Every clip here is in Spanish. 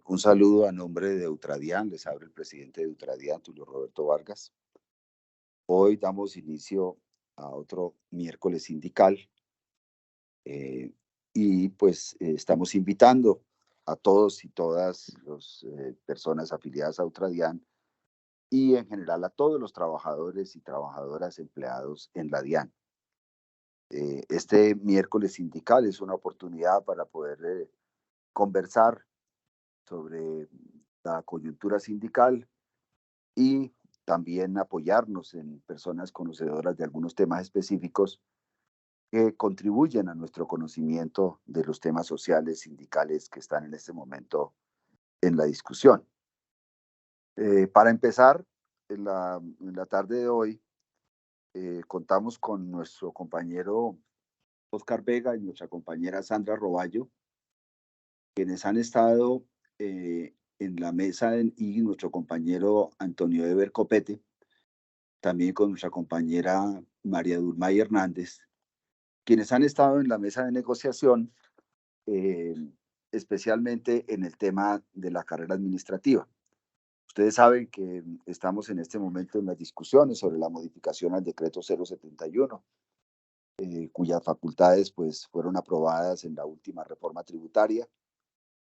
Un saludo a nombre de Ultradian, les habla el presidente de Ultradian, Tulio Roberto Vargas. Hoy damos inicio a otro miércoles sindical y pues estamos invitando a todos y todas las personas afiliadas a Ultradian y en general a todos los trabajadores y trabajadoras empleados en la DIAN. Este miércoles sindical es una oportunidad para poder conversar sobre la coyuntura sindical y también apoyarnos en personas conocedoras de algunos temas específicos que contribuyen a nuestro conocimiento de los temas sociales sindicales que están en este momento en la discusión. Para empezar, en la tarde de hoy, contamos con nuestro compañero Oscar Vega y nuestra compañera Sandra Roballo, quienes han estado en la mesa y nuestro compañero Antonio Eber Copete, también con nuestra compañera María Dulmay Hernández, quienes han estado en la mesa de negociación, especialmente en el tema de la carrera administrativa. Ustedes saben que estamos en este momento en las discusiones sobre la modificación al decreto 071, cuyas facultades pues, fueron aprobadas en la última reforma tributaria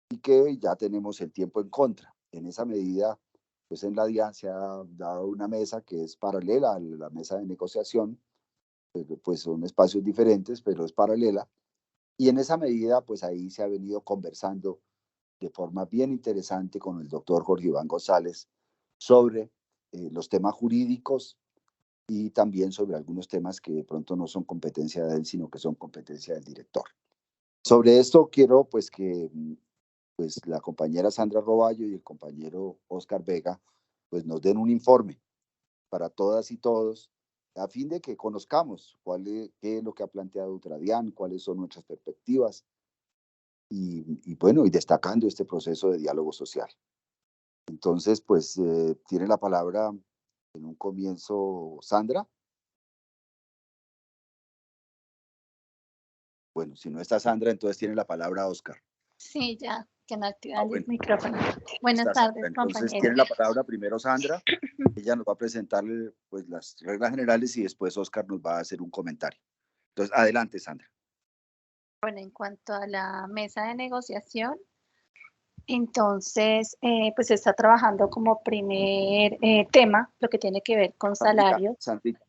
y que ya tenemos el tiempo en contra. En esa medida, pues en la DIAN se ha dado una mesa que es paralela a la mesa de negociación, pues son espacios diferentes, pero es paralela. Y en esa medida, pues ahí se ha venido conversando de forma bien interesante con el doctor Jorge Iván González sobre los temas jurídicos y también sobre algunos temas que de pronto no son competencia de él, sino que son competencia del director. Sobre esto quiero pues que pues la compañera Sandra Roballo y el compañero Oscar Vega pues nos den un informe para todas y todos a fin de que conozcamos qué es lo que ha planteado Ultradian, cuáles son nuestras perspectivas y bueno, y destacando este proceso de diálogo social. Entonces, pues tiene la palabra en un comienzo Sandra. Bueno, si no está Sandra, entonces tiene la palabra Oscar. Sí, ya, que no activan el micrófono. Buenas tardes, entonces compañeros. tiene la palabra primero Sandra. Ella nos va a presentarle pues, las reglas generales y después Oscar nos va a hacer un comentario. Entonces, adelante, Sandra. Bueno, en cuanto a la mesa de negociación, entonces, pues se está trabajando como primer tema lo que tiene que ver con salarios. Sandrita,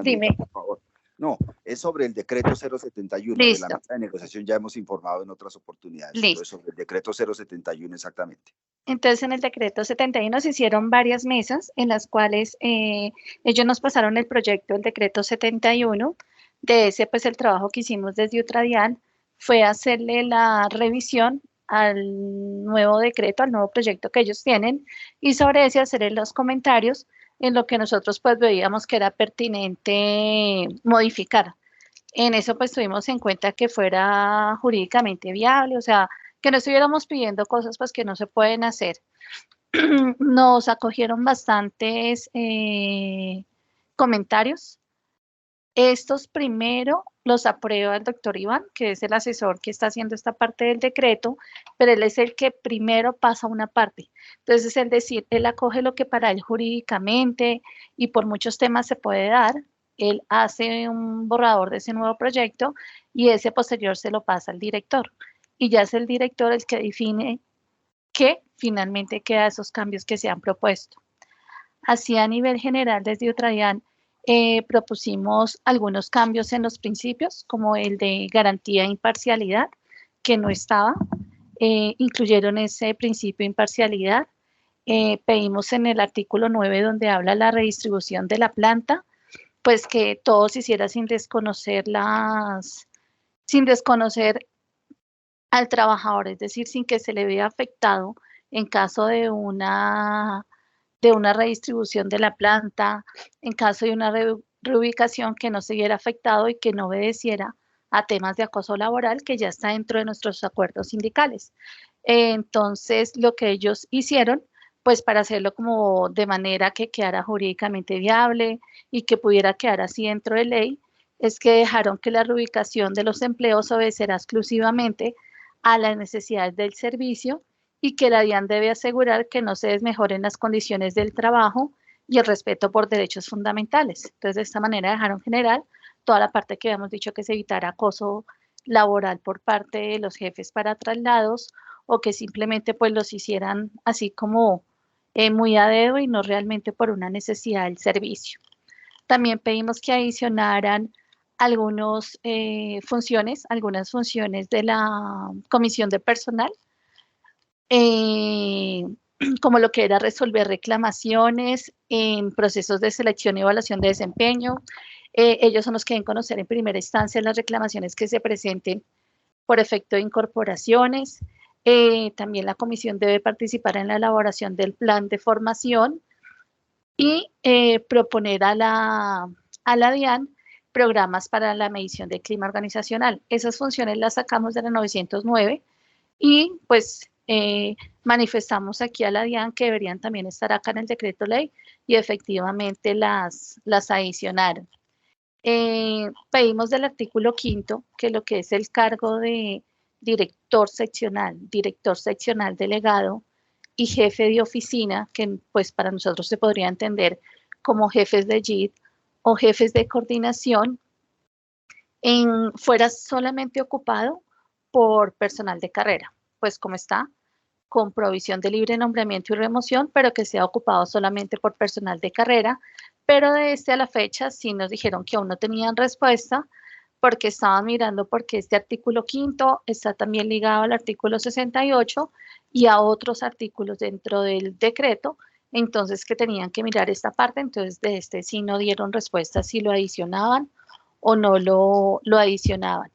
Dime. Por favor. No, es sobre el decreto 071. Listo. De la mesa de negociación ya hemos informado en otras oportunidades. Listo. Entonces, sobre el decreto 071 exactamente. Entonces, en el decreto 71 se hicieron varias mesas en las cuales ellos nos pasaron el proyecto del decreto 71. De ese, pues el trabajo que hicimos desde Ultradian fue hacerle la revisión al nuevo decreto, al nuevo proyecto que ellos tienen, y sobre ese hacerle los comentarios en lo que nosotros pues veíamos que era pertinente modificar. En eso pues tuvimos en cuenta que fuera jurídicamente viable, o sea, que no estuviéramos pidiendo cosas pues que no se pueden hacer. Nos acogieron bastantes comentarios. Estos primero los aprueba el doctor Iván, que es el asesor que está haciendo esta parte del decreto, pero él es el que primero pasa una parte. Entonces, es decir, él acoge lo que para él jurídicamente y por muchos temas se puede dar, él hace un borrador de ese nuevo proyecto y ese posterior se lo pasa al director. Y ya es el director el que define qué finalmente queda esos cambios que se han propuesto. Así a nivel general, desde Ultradian, propusimos algunos cambios en los principios, como el de garantía de imparcialidad, que no estaba. Incluyeron ese principio de imparcialidad. Pedimos en el artículo 9, donde habla la redistribución de la planta, pues que todo se hiciera sin desconocer al trabajador, es decir, sin que se le vea afectado en caso de una redistribución de la planta, en caso de una reubicación, que no se viera afectado y que no obedeciera a temas de acoso laboral que ya está dentro de nuestros acuerdos sindicales. Entonces, lo que ellos hicieron, pues para hacerlo como de manera que quedara jurídicamente viable y que pudiera quedar así dentro de ley, es que dejaron que la reubicación de los empleos obedecerá exclusivamente a las necesidades del servicio y que la DIAN debe asegurar que no se desmejoren las condiciones del trabajo y el respeto por derechos fundamentales. Entonces, de esta manera dejaron general toda la parte que habíamos dicho, que se evitara acoso laboral por parte de los jefes para traslados, o que simplemente pues los hicieran así como muy a dedo y no realmente por una necesidad del servicio. También pedimos que adicionaran algunas funciones de la comisión de personal, como lo que era resolver reclamaciones en procesos de selección y evaluación de desempeño. Ellos son los que deben conocer en primera instancia las reclamaciones que se presenten por efecto de incorporaciones. También la comisión debe participar en la elaboración del plan de formación y proponer a la DIAN programas para la medición del clima organizacional. Esas funciones las sacamos de la 909 y pues manifestamos aquí a la DIAN que deberían también estar acá en el decreto ley, y efectivamente las adicionaron. Pedimos del artículo 5º que lo que es el cargo de director seccional delegado y jefe de oficina, que pues para nosotros se podría entender como jefes de JIT o jefes de coordinación, fuera solamente ocupado por personal de carrera, pues como está, con provisión de libre nombramiento y remoción, pero que sea ocupado solamente por personal de carrera. Pero de a la fecha sí nos dijeron que aún no tenían respuesta, porque estaban mirando porque este artículo 5º está también ligado al artículo 68 y a otros artículos dentro del decreto, entonces que tenían que mirar esta parte. Entonces de sí no dieron respuesta si lo adicionaban o no lo adicionaban.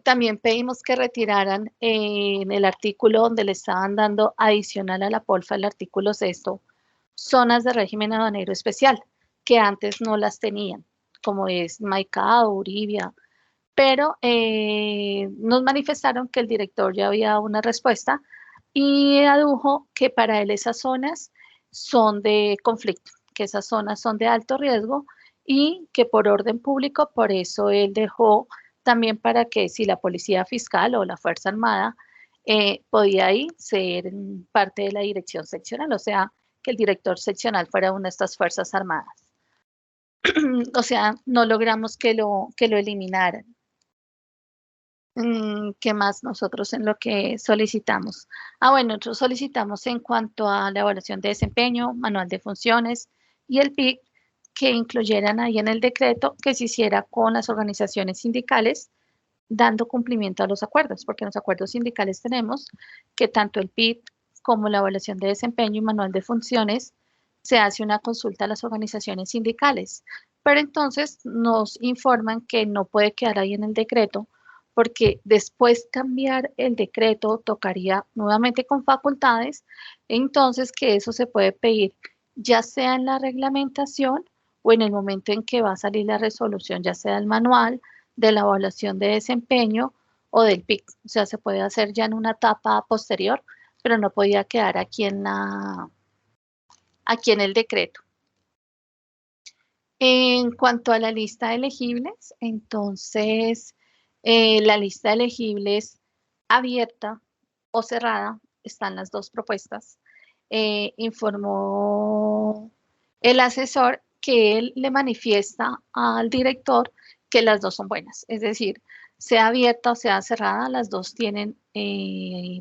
También pedimos que retiraran en el artículo donde le estaban dando adicional a la POLFA, el artículo 6º, zonas de régimen aduanero especial, que antes no las tenían, como es Maicao, Uribia, pero nos manifestaron que el director ya había dado una respuesta y adujo que para él esas zonas son de conflicto, que esas zonas son de alto riesgo y que por orden público, por eso él dejó también para que si la policía fiscal o la Fuerza Armada podía ahí ser parte de la dirección seccional, o sea, que el director seccional fuera una de estas Fuerzas Armadas. O sea, no logramos que lo eliminaran. ¿Qué más nosotros en lo que solicitamos? Bueno, nosotros solicitamos en cuanto a la evaluación de desempeño, manual de funciones y el PIC, que incluyeran ahí en el decreto que se hiciera con las organizaciones sindicales, dando cumplimiento a los acuerdos, porque en los acuerdos sindicales tenemos que tanto el PIC como la evaluación de desempeño y manual de funciones se hace una consulta a las organizaciones sindicales, pero entonces nos informan que no puede quedar ahí en el decreto, porque después cambiar el decreto tocaría nuevamente con facultades, entonces que eso se puede pedir ya sea en la reglamentación o en el momento en que va a salir la resolución, ya sea el manual, de la evaluación de desempeño o del PIC. O sea, se puede hacer ya en una etapa posterior, pero no podía quedar aquí en el decreto. En cuanto a la lista de elegibles, entonces la lista de elegibles abierta o cerrada, están las dos propuestas. Informó el asesor que él le manifiesta al director que las dos son buenas, es decir, sea abierta o sea cerrada, las dos tienen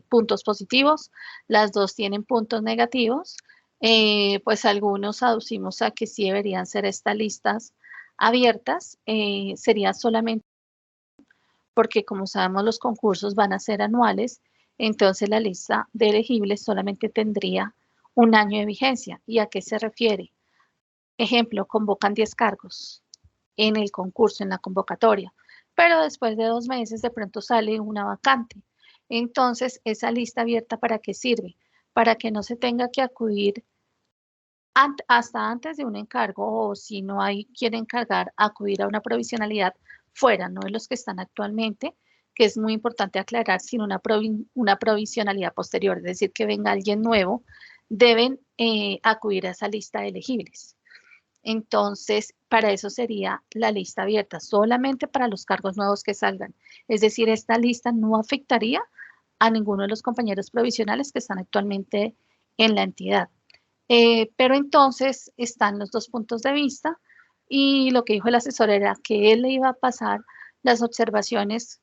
puntos positivos, las dos tienen puntos negativos. Pues algunos aducimos a que sí deberían ser estas listas abiertas, sería solamente porque como sabemos los concursos van a ser anuales, entonces la lista de elegibles solamente tendría un año de vigencia. ¿Y a qué se refiere? Ejemplo, convocan 10 cargos en el concurso, en la convocatoria, pero después de 2 meses de pronto sale una vacante. Entonces, esa lista abierta, ¿para qué sirve? Para que no se tenga que acudir hasta antes de un encargo, o si no hay quien encargar, acudir a una provisionalidad fuera, no de los que están actualmente, que es muy importante aclarar, sino una provisionalidad posterior, es decir, que venga alguien nuevo, deben acudir a esa lista de elegibles. Entonces, para eso sería la lista abierta, solamente para los cargos nuevos que salgan. Es decir, esta lista no afectaría a ninguno de los compañeros provisionales que están actualmente en la entidad. Pero entonces están los dos puntos de vista y lo que dijo el asesor era que él le iba a pasar las observaciones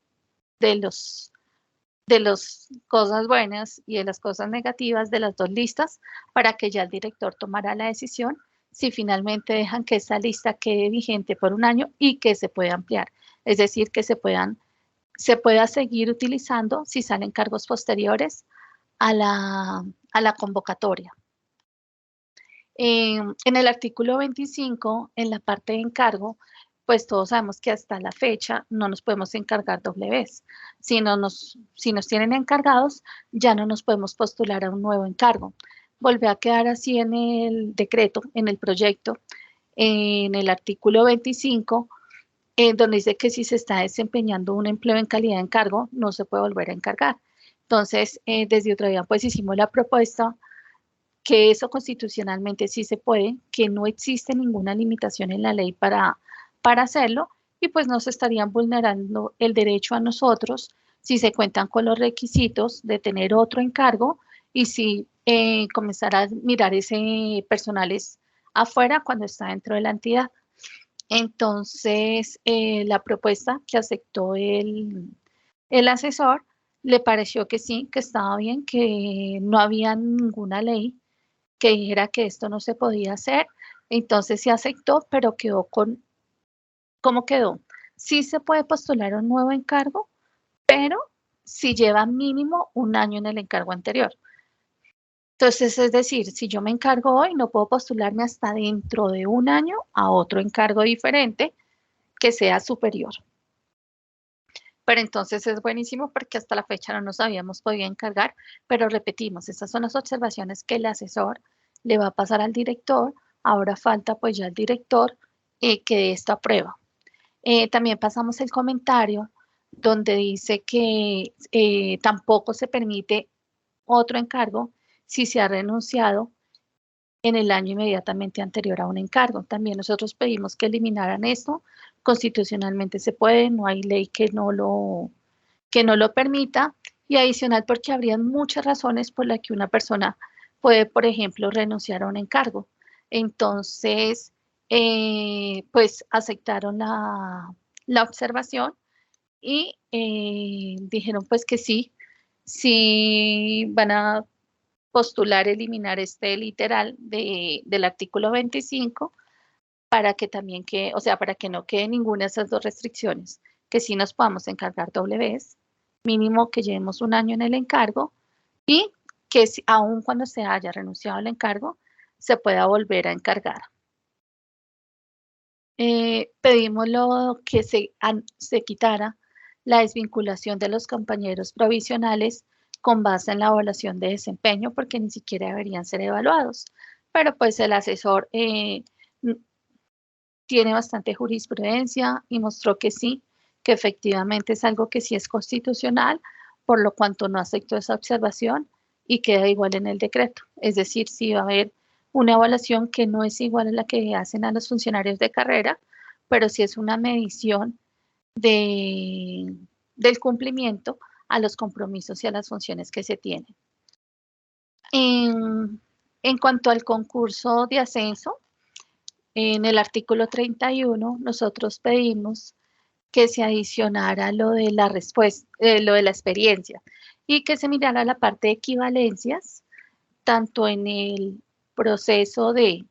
de las cosas buenas y de las cosas negativas de las dos listas para que ya el director tomara la decisión si finalmente dejan que esa lista quede vigente por un año y que se pueda ampliar. Es decir, que se pueda seguir utilizando si salen cargos posteriores a la convocatoria. En el artículo 25, en la parte de encargo, pues todos sabemos que hasta la fecha no nos podemos encargar doble vez. Si nos tienen encargados, ya no nos podemos postular a un nuevo encargo. Volvió a quedar así en el decreto, en el proyecto, en el artículo 25, donde dice que si se está desempeñando un empleo en calidad de encargo, no se puede volver a encargar. Entonces, desde otro día, pues hicimos la propuesta que eso constitucionalmente sí se puede, que no existe ninguna limitación en la ley para hacerlo, y pues no se estarían vulnerando el derecho a nosotros si se cuentan con los requisitos de tener otro encargo y si comenzar a mirar ese personales afuera cuando está dentro de la entidad. Entonces, la propuesta que aceptó el asesor le pareció que sí, que estaba bien, que no había ninguna ley que dijera que esto no se podía hacer. Entonces se aceptó, pero quedó con, ¿cómo quedó? Sí se puede postular un nuevo encargo, pero si lleva mínimo un año en el encargo anterior. Entonces, es decir, si yo me encargo hoy, no puedo postularme hasta dentro de un año a otro encargo diferente que sea superior. Pero entonces es buenísimo porque hasta la fecha no nos habíamos podido encargar, pero repetimos, estas son las observaciones que el asesor le va a pasar al director. Ahora falta pues ya el director que dé esta prueba. También pasamos el comentario donde dice que tampoco se permite otro encargo si se ha renunciado en el año inmediatamente anterior a un encargo. También nosotros pedimos que eliminaran esto. Constitucionalmente se puede, no hay ley que no lo permita, y adicional porque habrían muchas razones por las que una persona puede, por ejemplo, renunciar a un encargo. Entonces, pues aceptaron la observación y dijeron pues que sí van a postular eliminar este literal del artículo 25 para que también quede, o sea, para que no quede ninguna de esas dos restricciones, que sí nos podamos encargar doble vez, mínimo que llevemos un año en el encargo y que aun cuando se haya renunciado al encargo, se pueda volver a encargar. Pedimos que se quitara la desvinculación de los compañeros provisionales con base en la evaluación de desempeño, porque ni siquiera deberían ser evaluados. Pero pues el asesor tiene bastante jurisprudencia y mostró que sí, que efectivamente es algo que sí es constitucional, por lo cuanto no aceptó esa observación y queda igual en el decreto. Es decir, sí va a haber una evaluación que no es igual a la que hacen a los funcionarios de carrera, pero sí es una medición del cumplimiento a los compromisos y a las funciones que se tienen. En cuanto al concurso de ascenso, en el artículo 31, nosotros pedimos que se adicionara lo de la respuesta, lo de la experiencia y que se mirara la parte de equivalencias, tanto en el proceso de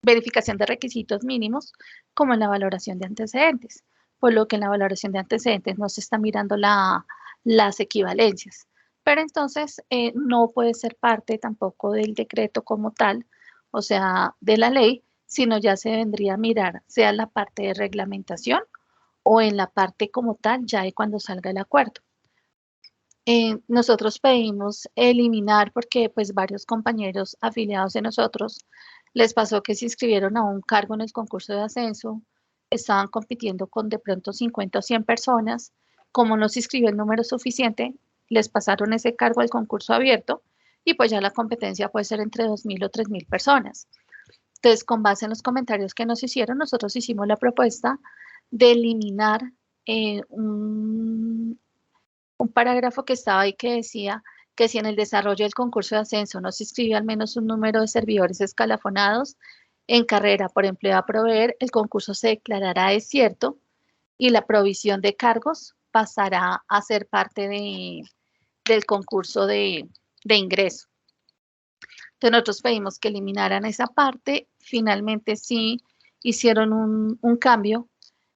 verificación de requisitos mínimos como en la valoración de antecedentes, por lo que en la valoración de antecedentes no se está mirando las equivalencias. Pero entonces no puede ser parte tampoco del decreto como tal, o sea, de la ley, sino ya se vendría a mirar, sea en la parte de reglamentación o en la parte como tal, ya de cuando salga el acuerdo. Nosotros pedimos eliminar porque pues varios compañeros afiliados de nosotros les pasó que se inscribieron a un cargo en el concurso de ascenso, estaban compitiendo con de pronto 50 o 100 personas, como no se inscribió el número suficiente, les pasaron ese cargo al concurso abierto y pues ya la competencia puede ser entre 2.000 o 3.000 personas. Entonces, con base en los comentarios que nos hicieron, nosotros hicimos la propuesta de eliminar un parágrafo que estaba ahí que decía que si en el desarrollo del concurso de ascenso no se inscribe al menos un número de servidores escalafonados en carrera por empleo a proveer, el concurso se declarará desierto y la provisión de cargos pasará a ser parte del concurso de ingreso. Entonces nosotros pedimos que eliminaran esa parte, finalmente sí hicieron un cambio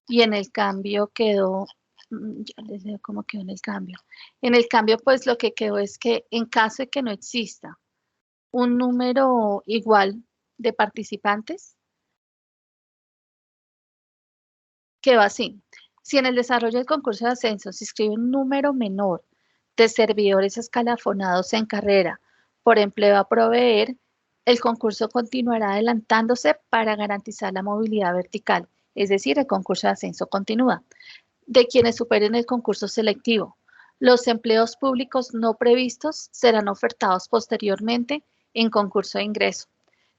y en el cambio quedó, ya les digo cómo quedó en el cambio. En el cambio pues lo que quedó es que en caso de que no exista un número igual de participantes, quedó así. Si en el desarrollo del concurso de ascenso se inscribe un número menor de servidores escalafonados en carrera por empleo a proveer, el concurso continuará adelantándose para garantizar la movilidad vertical, es decir, el concurso de ascenso continúa, de quienes superen el concurso selectivo. Los empleos públicos no previstos serán ofertados posteriormente en concurso de ingreso.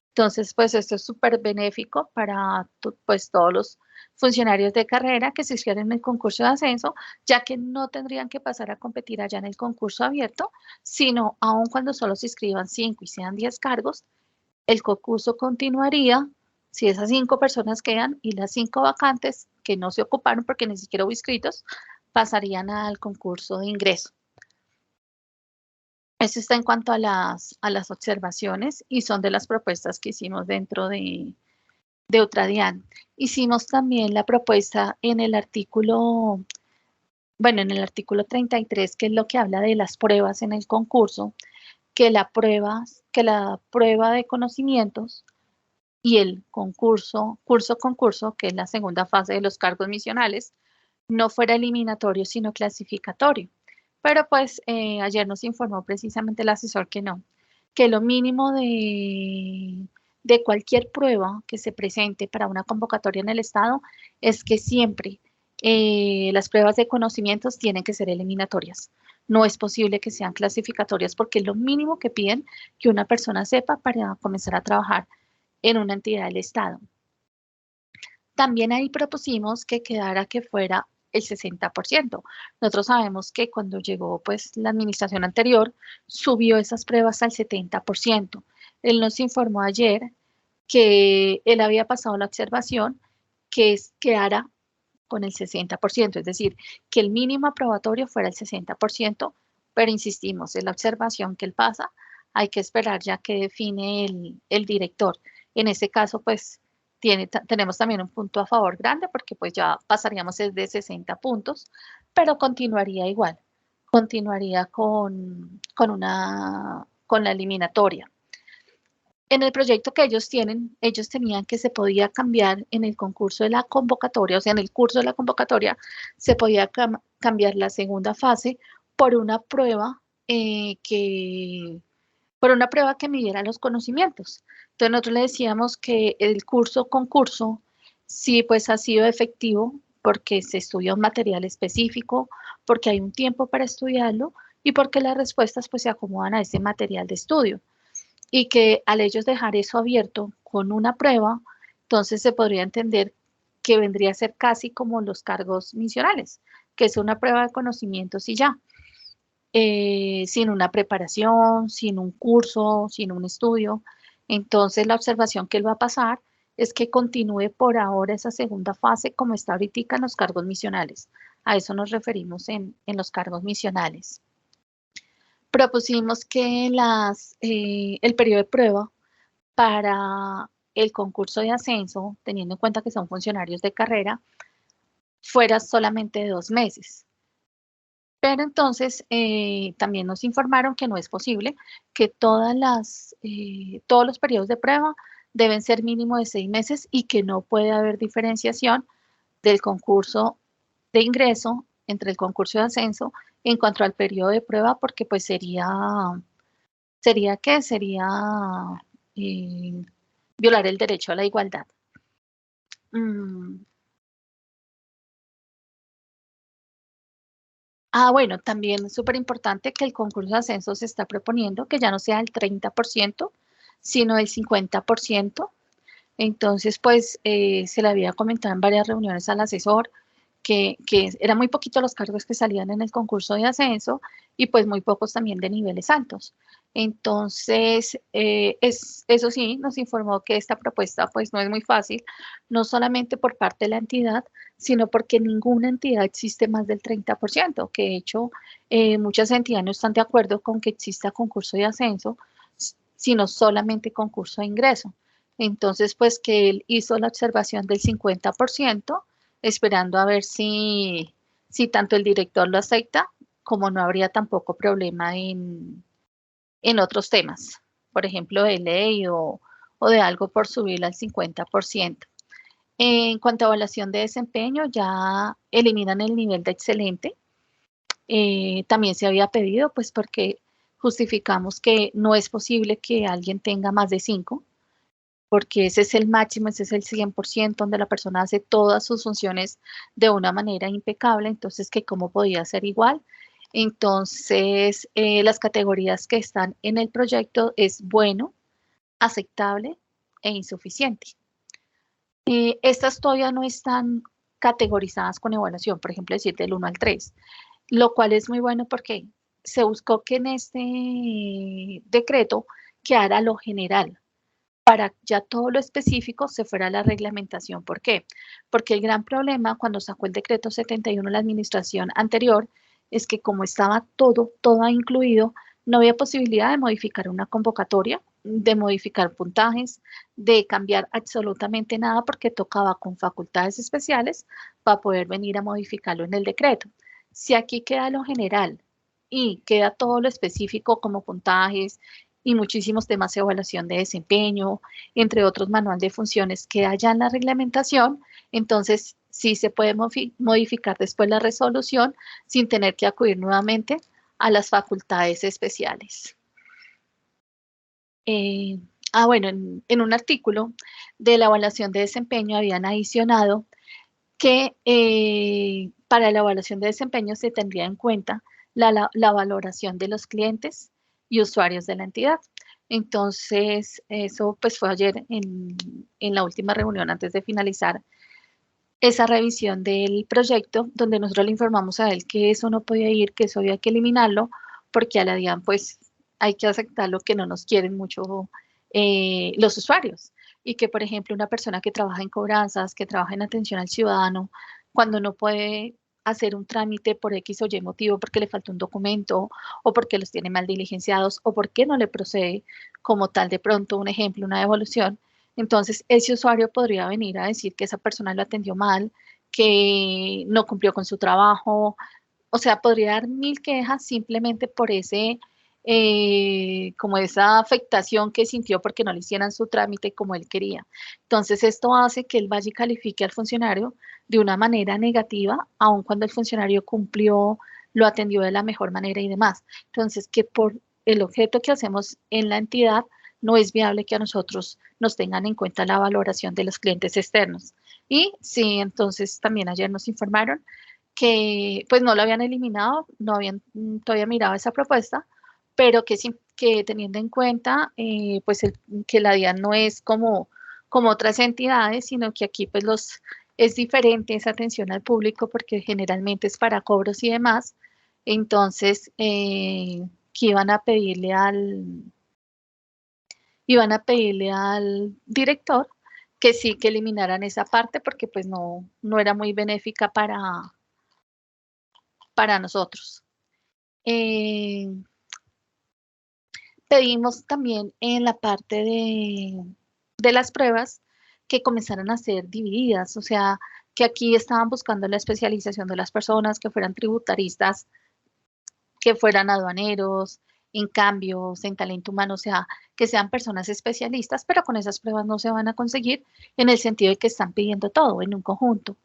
Entonces, pues esto es súper benéfico para pues, todos los funcionarios de carrera que se inscriben en el concurso de ascenso, ya que no tendrían que pasar a competir allá en el concurso abierto, sino aun cuando solo se inscriban 5 y sean 10 cargos, el concurso continuaría si esas 5 personas quedan y las 5 vacantes que no se ocuparon porque ni siquiera hubo inscritos, pasarían al concurso de ingreso. Eso está en cuanto a las observaciones y son de las propuestas que hicimos dentro de Ultradian. Hicimos también la propuesta en el artículo, bueno, en el artículo 33, que es lo que habla de las pruebas en el concurso, que la prueba de conocimientos y el curso-concurso, que es la segunda fase de los cargos misionales, no fuera eliminatorio, sino clasificatorio. Pero pues ayer nos informó precisamente el asesor que no, que lo mínimo de cualquier prueba que se presente para una convocatoria en el Estado es que siempre las pruebas de conocimientos tienen que ser eliminatorias. No es posible que sean clasificatorias porque es lo mínimo que piden que una persona sepa para comenzar a trabajar en una entidad del Estado. También ahí propusimos que quedara que fuera el 60%. Nosotros sabemos que cuando llegó pues la administración anterior, subió esas pruebas al 70%. Él nos informó ayer que él había pasado la observación que quedara con el 60%, es decir, que el mínimo aprobatorio fuera el 60%, pero insistimos, en la observación que él pasa, hay que esperar ya que define el director. En ese caso, pues, tenemos también un punto a favor grande porque pues ya pasaríamos de 60 puntos, pero continuaría igual, continuaría con la eliminatoria. En el proyecto que ellos tienen, ellos tenían que se podía cambiar en el concurso de la convocatoria, o sea, en el curso de la convocatoria, se podía cambiar la segunda fase por una prueba que midiera los conocimientos. Entonces nosotros le decíamos que el concurso, sí pues ha sido efectivo porque se estudia un material específico, porque hay un tiempo para estudiarlo y porque las respuestas pues se acomodan a ese material de estudio. Y que al ellos dejar eso abierto con una prueba, entonces se podría entender que vendría a ser casi como los cargos misionales, que es una prueba de conocimientos y ya. Sin una preparación, sin un curso, sin un estudio. Entonces la observación que él va a pasar es que continúe por ahora esa segunda fase como está ahorita en los cargos misionales. A eso nos referimos en los cargos misionales. Propusimos que el periodo de prueba para el concurso de ascenso, teniendo en cuenta que son funcionarios de carrera, fuera solamente de 2 meses. Pero entonces también nos informaron que no es posible, que todos los periodos de prueba deben ser mínimo de 6 meses y que no puede haber diferenciación del concurso de ingreso entre el concurso de ascenso en cuanto al periodo de prueba, porque pues sería violar el derecho a la igualdad. Bueno, también es súper importante que el concurso de ascenso se está proponiendo que ya no sea el 30%, sino el 50%. Entonces, pues, se le había comentado en varias reuniones al asesor que eran muy poquitos los cargos que salían en el concurso de ascenso y pues muy pocos también de niveles altos. Entonces, eso sí, nos informó que esta propuesta pues no es muy fácil, no solamente por parte de la entidad, sino porque ninguna entidad existe más del 30%, que de hecho muchas entidades no están de acuerdo con que exista concurso de ascenso, sino solamente concurso de ingreso. Entonces, pues que él hizo la observación del 50%, esperando a ver si tanto el director lo acepta, como no habría tampoco problema en otros temas, por ejemplo, de ley o de algo por subir al 50%. En cuanto a evaluación de desempeño, ya eliminan el nivel de excelente. También se había pedido, pues porque justificamos que no es posible que alguien tenga más de 5, porque ese es el máximo, ese es el 100%, donde la persona hace todas sus funciones de una manera impecable, entonces que cómo podía ser igual. Entonces, las categorías que están en el proyecto es bueno, aceptable e insuficiente. Estas todavía no están categorizadas con evaluación, por ejemplo, decir del 1 al 3, lo cual es muy bueno porque se buscó que en este decreto quedara lo general, para ya todo lo específico se fuera a la reglamentación. ¿Por qué? Porque el gran problema cuando sacó el decreto 71 la administración anterior es que como estaba todo incluido, no había posibilidad de modificar una convocatoria, de modificar puntajes, de cambiar absolutamente nada porque tocaba con facultades especiales para poder venir a modificarlo en el decreto. Si aquí queda lo general y queda todo lo específico como puntajes y muchísimos temas de evaluación de desempeño, entre otros manual de funciones que haya en la reglamentación, entonces sí se puede modificar después la resolución sin tener que acudir nuevamente a las facultades especiales. Bueno, en un artículo de la evaluación de desempeño habían adicionado que para la evaluación de desempeño se tendría en cuenta la valoración de los clientes y usuarios de la entidad. Entonces, eso pues fue ayer en la última reunión antes de finalizar esa revisión del proyecto, donde nosotros le informamos a él que eso no podía ir, que eso había que eliminarlo, porque a la DIAN pues hay que aceptar lo que no nos quieren mucho los usuarios. Y que, por ejemplo, una persona que trabaja en cobranzas, que trabaja en atención al ciudadano, cuando no puede hacer un trámite por X o Y motivo, porque le falta un documento, o porque los tiene mal diligenciados, o porque no le procede como tal de pronto un ejemplo, una devolución, entonces ese usuario podría venir a decir que esa persona lo atendió mal, que no cumplió con su trabajo, o sea, podría dar 1000 quejas simplemente por como esa afectación que sintió porque no le hicieran su trámite como él quería. Entonces, esto hace que él vaya y califique al funcionario de una manera negativa, aun cuando el funcionario cumplió, lo atendió de la mejor manera y demás. Entonces, que por el objeto que hacemos en la entidad, no es viable que a nosotros nos tengan en cuenta la valoración de los clientes externos. Y sí, entonces también ayer nos informaron que pues no lo habían eliminado, no habían todavía mirado esa propuesta, pero que sí, que teniendo en cuenta pues que la DIAN no es como otras entidades, sino que aquí pues es diferente esa atención al público porque generalmente es para cobros y demás, entonces que iban a pedirle al director que sí que eliminaran esa parte porque pues no era muy benéfica para nosotros. Pedimos también en la parte de las pruebas que comenzaran a ser divididas, o sea, que aquí estaban buscando la especialización de las personas, que fueran tributaristas, que fueran aduaneros, en cambios, en talento humano, o sea, que sean personas especialistas, pero con esas pruebas no se van a conseguir en el sentido de que están pidiendo todo en un conjunto.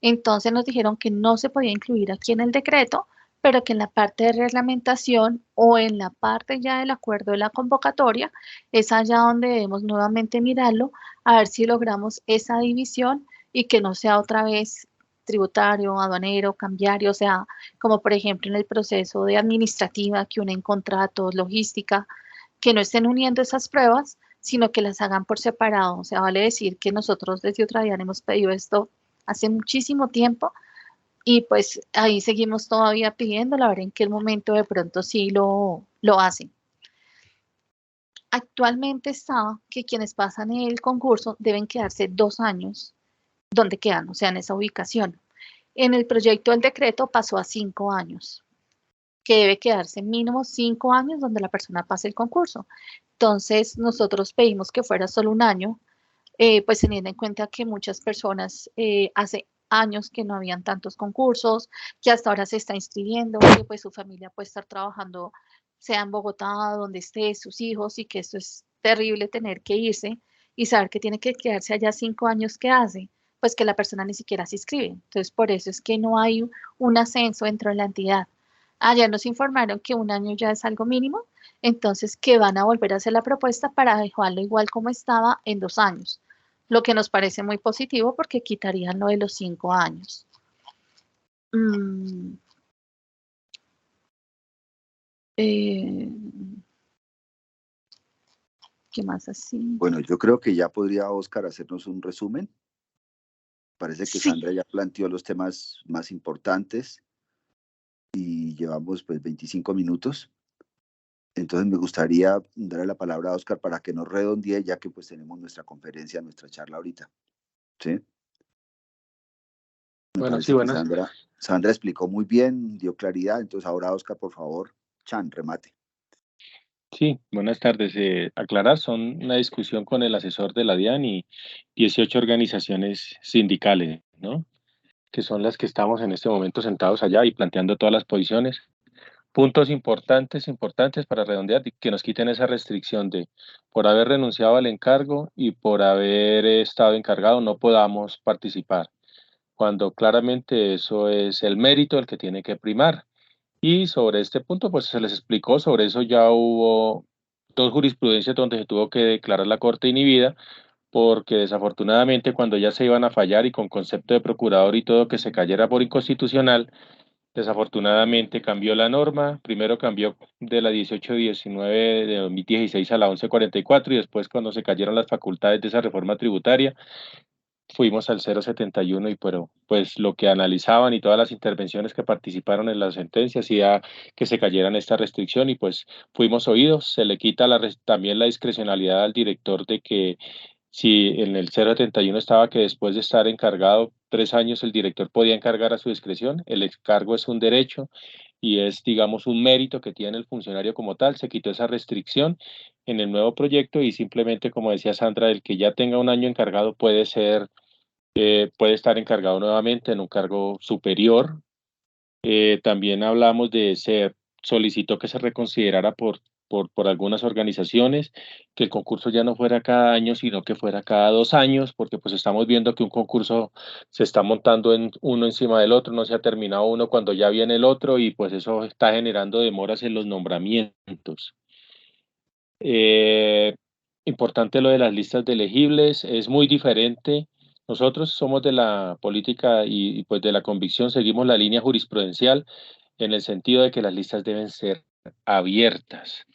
Entonces nos dijeron que no se podía incluir aquí en el decreto, pero que en la parte de reglamentación o en la parte ya del acuerdo de la convocatoria, es allá donde debemos nuevamente mirarlo, a ver si logramos esa división y que no sea otra vez tributario, aduanero, cambiario, o sea, como por ejemplo en el proceso de administrativa que unen contratos, logística, que no estén uniendo esas pruebas, sino que las hagan por separado. O sea, vale decir que nosotros desde Otra DIAN hemos pedido esto hace muchísimo tiempo, Y pues ahí seguimos todavía pidiéndolo, a ver en qué momento de pronto sí lo hacen. Actualmente está que quienes pasan el concurso deben quedarse 2 años donde quedan, o sea, en esa ubicación. En el proyecto del decreto pasó a 5 años, que debe quedarse mínimo 5 años donde la persona pase el concurso. Entonces, nosotros pedimos que fuera solo un año, pues teniendo en cuenta que muchas personas hace años que no habían tantos concursos, que hasta ahora se está inscribiendo, que pues su familia puede estar trabajando, sea en Bogotá, donde esté, sus hijos, y que esto es terrible tener que irse y saber que tiene que quedarse allá 5 años que hace, pues que la persona ni siquiera se inscribe. Entonces, por eso es que no hay un ascenso dentro de la entidad. Ayer nos informaron que un año ya es algo mínimo, entonces que van a volver a hacer la propuesta para dejarlo igual como estaba en 2 años, lo que nos parece muy positivo porque quitarían lo de los 5 años. Mm, eh, ¿Qué más así? Bueno, yo creo que ya podría Oscar hacernos un resumen. Parece que Sí, Sandra ya planteó los temas más importantes y llevamos pues 25 minutos. Entonces me gustaría darle la palabra a Oscar para que nos redondee, ya que pues tenemos nuestra conferencia, nuestra charla ahorita. ¿Sí? Me Bueno, sí, parece que buenas. Sandra explicó muy bien, dio claridad. Entonces ahora Oscar, por favor, Chan, remate. Sí, buenas tardes. Aclarar, son una discusión con el asesor de la DIAN y 18 organizaciones sindicales, ¿no? Que son las que estamos en este momento sentados allá y planteando todas las posiciones. Puntos importantes para redondear, que nos quiten esa restricción de por haber renunciado al encargo y por haber estado encargado no podamos participar, cuando claramente eso es el mérito el que tiene que primar. Y sobre este punto, pues se les explicó, sobre eso ya hubo dos jurisprudencias donde se tuvo que declarar la Corte inhibida, porque desafortunadamente cuando ya se iban a fallar y con concepto de procurador y todo que se cayera por inconstitucional, desafortunadamente cambió la norma, primero cambió de la 1819 de 2016 a la 1144 y después cuando se cayeron las facultades de esa reforma tributaria, fuimos al 071 y pero pues lo que analizaban y todas las intervenciones que participaron en la sentencia hacía que se cayeran esta restricción y pues fuimos oídos, se le quita también la discrecionalidad al director de que si en el 071 estaba que después de estar encargado 3 años el director podía encargar a su discreción, el encargo es un derecho y es, digamos, un mérito que tiene el funcionario como tal, se quitó esa restricción en el nuevo proyecto y simplemente, como decía Sandra, el que ya tenga un año encargado puede estar encargado nuevamente en un cargo superior. También hablamos de solicitó que se reconsiderara por algunas organizaciones, que el concurso ya no fuera cada año, sino que fuera cada 2 años, porque pues estamos viendo que un concurso se está montando en uno encima del otro, no se ha terminado uno cuando ya viene el otro y pues eso está generando demoras en los nombramientos. Eh, Importante lo de las listas de elegibles, es muy diferente. Nosotros somos de la política y pues de la convicción, seguimos la línea jurisprudencial en el sentido de que las listas deben ser abiertas.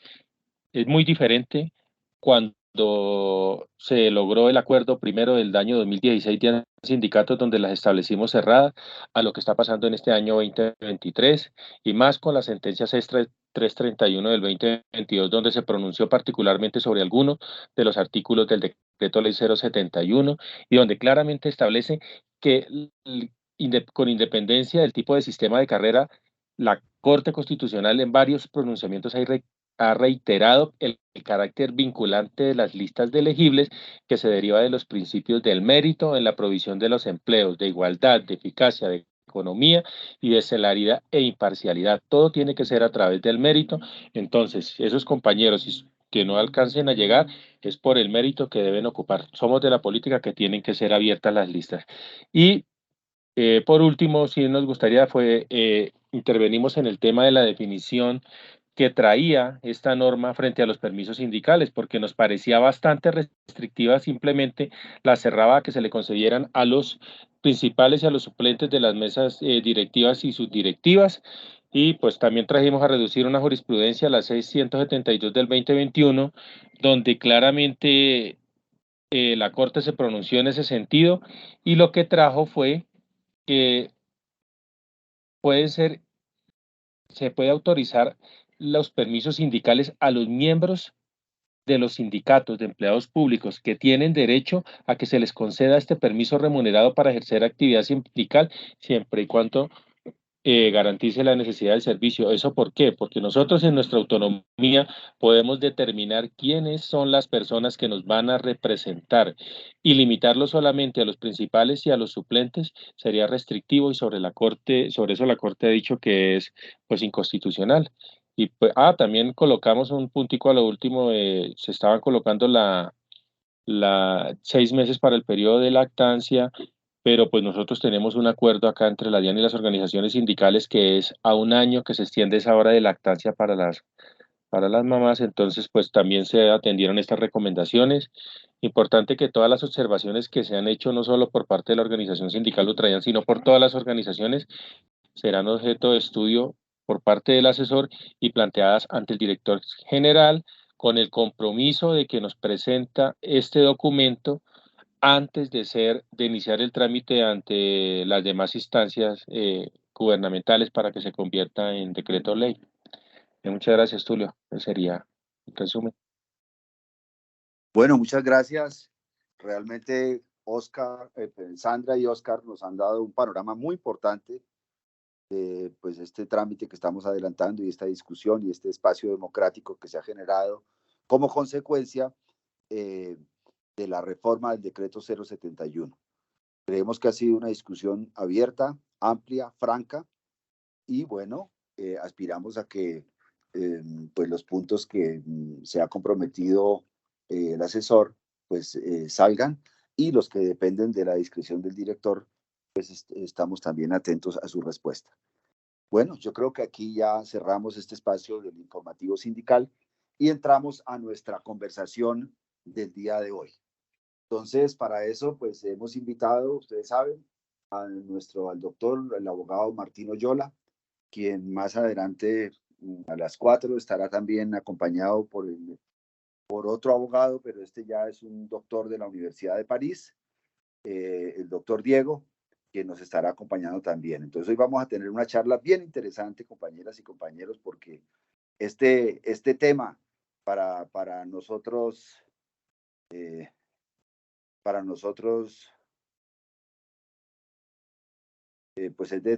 Es muy diferente cuando se logró el acuerdo primero del año 2016 de sindicatos donde las establecimos cerradas a lo que está pasando en este año 2023 y más con la sentencia 331 del 2022 donde se pronunció particularmente sobre algunos de los artículos del decreto ley 071 y donde claramente establece que con independencia del tipo de sistema de carrera, la Corte Constitucional en varios pronunciamientos ha reiterado el carácter vinculante de las listas de elegibles que se deriva de los principios del mérito en la provisión de los empleos, de igualdad, de eficacia, de economía y de celeridad e imparcialidad. Todo tiene que ser a través del mérito. Entonces, esos compañeros que no alcancen a llegar es por el mérito que deben ocupar. Somos de la política que tienen que ser abiertas las listas. Y por último, sí nos gustaría intervenimos en el tema de la definición que traía esta norma frente a los permisos sindicales, porque nos parecía bastante restrictiva, simplemente la cerraba a que se le concedieran a los principales y a los suplentes de las mesas directivas y subdirectivas, y pues también trajimos a reducir una jurisprudencia, la 672 del 2021, donde claramente la Corte se pronunció en ese sentido, y lo que trajo fue que se puede autorizar los permisos sindicales a los miembros de los sindicatos de empleados públicos que tienen derecho a que se les conceda este permiso remunerado para ejercer actividad sindical, siempre y cuando garantice la necesidad del servicio. ¿Eso por qué? Porque nosotros en nuestra autonomía podemos determinar quiénes son las personas que nos van a representar y limitarlo solamente a los principales y a los suplentes sería restrictivo y sobre eso la Corte ha dicho que es pues inconstitucional. Y pues, también colocamos un puntico a lo último, se estaban colocando la 6 meses para el periodo de lactancia, pero pues nosotros tenemos un acuerdo acá entre la DIAN y las organizaciones sindicales que es a un año que se extiende esa hora de lactancia para las mamás, entonces pues también se atendieron estas recomendaciones. Importante que todas las observaciones que se han hecho, no solo por parte de la organización sindical Utradian, sino por todas las organizaciones, serán objeto de estudio por parte del asesor y planteadas ante el director general con el compromiso de que nos presenta este documento antes de iniciar el trámite ante las demás instancias gubernamentales para que se convierta en decreto ley. Muchas gracias, Tulio. Ese sería el resumen. Bueno, muchas gracias. Realmente Sandra y Oscar nos han dado un panorama muy importante de pues, este trámite que estamos adelantando y esta discusión y este espacio democrático que se ha generado como consecuencia de la reforma del decreto 071. Creemos que ha sido una discusión abierta, amplia, franca y bueno, aspiramos a que pues los puntos que se ha comprometido el asesor pues salgan y los que dependen de la discreción del director pues estamos también atentos a su respuesta. Bueno, yo creo que aquí ya cerramos este espacio del informativo sindical y entramos a nuestra conversación del día de hoy. Entonces, para eso, pues hemos invitado, ustedes saben, al doctor, el abogado Martín Oyola, quien más adelante a las 4 estará también acompañado por otro abogado, pero este ya es un doctor de la Universidad de París, el doctor Diego, quien nos estará acompañando también. Entonces hoy vamos a tener una charla bien interesante, compañeras y compañeros, porque este tema para nosotros, pues es de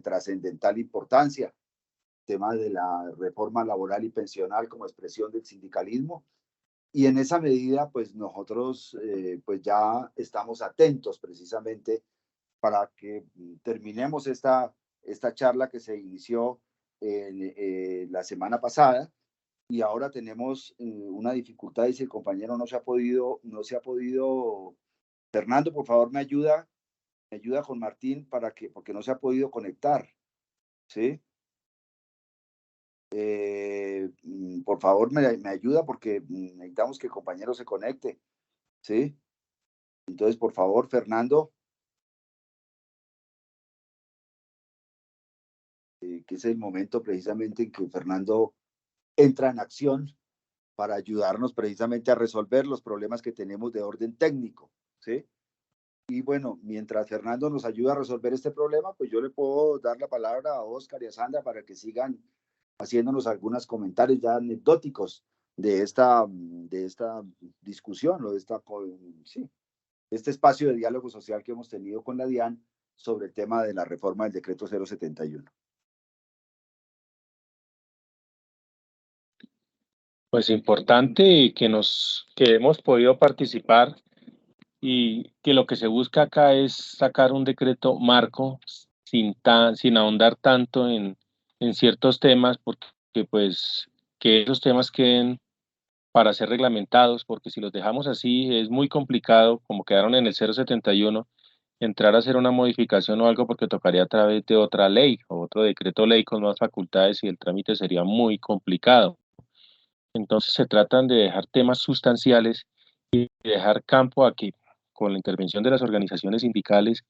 trascendental importancia, tema de la reforma laboral y pensional como expresión del sindicalismo. Y en esa medida, pues nosotros pues ya estamos atentos precisamente para que terminemos esta charla que se inició la semana pasada y ahora tenemos una dificultad y si el compañero no se ha podido, Fernando, por favor me ayuda con Martín porque no se ha podido conectar, ¿sí? Por favor me ayuda porque necesitamos que el compañero se conecte, ¿sí? Entonces, por favor, Fernando, que es el momento precisamente en que Fernando entra en acción para ayudarnos precisamente a resolver los problemas que tenemos de orden técnico, ¿sí? Y bueno, mientras Fernando nos ayuda a resolver este problema, pues yo le puedo dar la palabra a Oscar y a Sandra para que sigan haciéndonos algunos comentarios ya anecdóticos de esta discusión o de este espacio de diálogo social que hemos tenido con la DIAN sobre el tema de la reforma del decreto 071. Pues importante que hemos podido participar y que lo que se busca acá es sacar un decreto marco sin ahondar tanto en ciertos temas, porque pues que esos temas queden para ser reglamentados, porque si los dejamos así es muy complicado, como quedaron en el 071, entrar a hacer una modificación o algo porque tocaría a través de otra ley o otro decreto ley con más facultades y el trámite sería muy complicado. Entonces se tratan de dejar temas sustanciales y dejar campo a que con la intervención de las organizaciones sindicales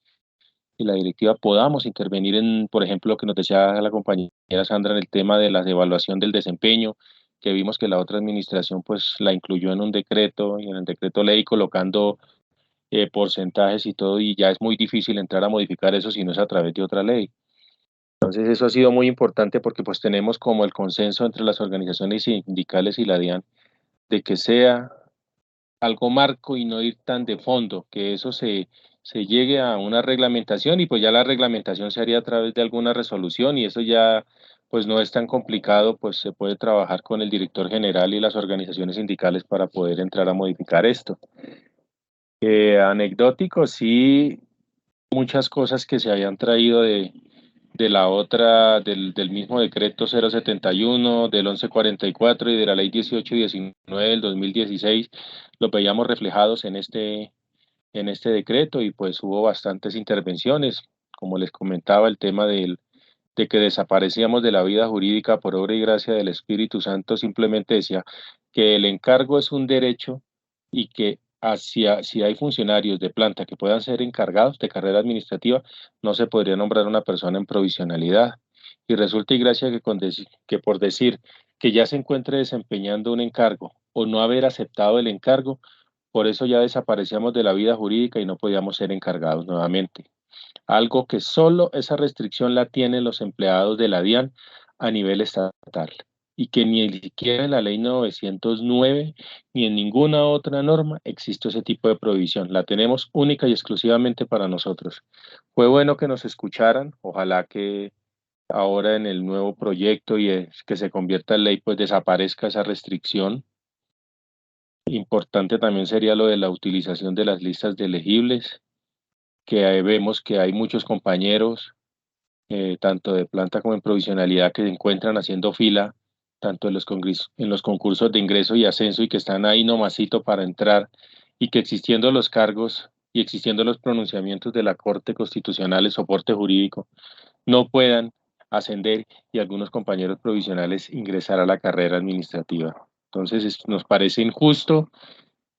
y la directiva podamos intervenir en, por ejemplo, lo que nos decía la compañera Sandra en el tema de la evaluación del desempeño, que vimos que la otra administración pues la incluyó en un decreto y en el decreto ley colocando porcentajes y todo, y ya es muy difícil entrar a modificar eso si no es a través de otra ley. Entonces eso ha sido muy importante porque pues tenemos como el consenso entre las organizaciones sindicales y la DIAN de que sea algo marco y no ir tan de fondo, que eso se llegue a una reglamentación y pues ya la reglamentación se haría a través de alguna resolución y eso ya pues no es tan complicado, pues se puede trabajar con el director general y las organizaciones sindicales para poder entrar a modificar esto. Anecdótico, sí, muchas cosas que se habían traído de la otra, del mismo decreto 071, del 1144 y de la ley 1819 del 2016, lo veíamos reflejados en este decreto y pues hubo bastantes intervenciones. Como les comentaba, el tema de que desaparecíamos de la vida jurídica por obra y gracia del Espíritu Santo, simplemente decía que el encargo es un derecho y que si hay funcionarios de planta que puedan ser encargados de carrera administrativa, no se podría nombrar una persona en provisionalidad. Y resulta y gracia que por decir que ya se encuentre desempeñando un encargo o no haber aceptado el encargo, por eso ya desaparecíamos de la vida jurídica y no podíamos ser encargados nuevamente. Algo que solo esa restricción la tienen los empleados de la DIAN a nivel estatal y que ni siquiera en la ley 909 ni en ninguna otra norma existe ese tipo de prohibición. La tenemos única y exclusivamente para nosotros. Fue bueno que nos escucharan, ojalá que ahora en el nuevo proyecto y que se convierta en ley, pues desaparezca esa restricción. Importante también sería lo de la utilización de las listas de elegibles, que vemos que hay muchos compañeros, tanto de planta como en provisionalidad, que se encuentran haciendo fila, tanto en los concursos de ingreso y ascenso, y que están ahí nomasito para entrar, y que existiendo los cargos y existiendo los pronunciamientos de la Corte Constitucional, el soporte jurídico, no puedan ascender y algunos compañeros provisionales ingresar a la carrera administrativa. Entonces, esto nos parece injusto.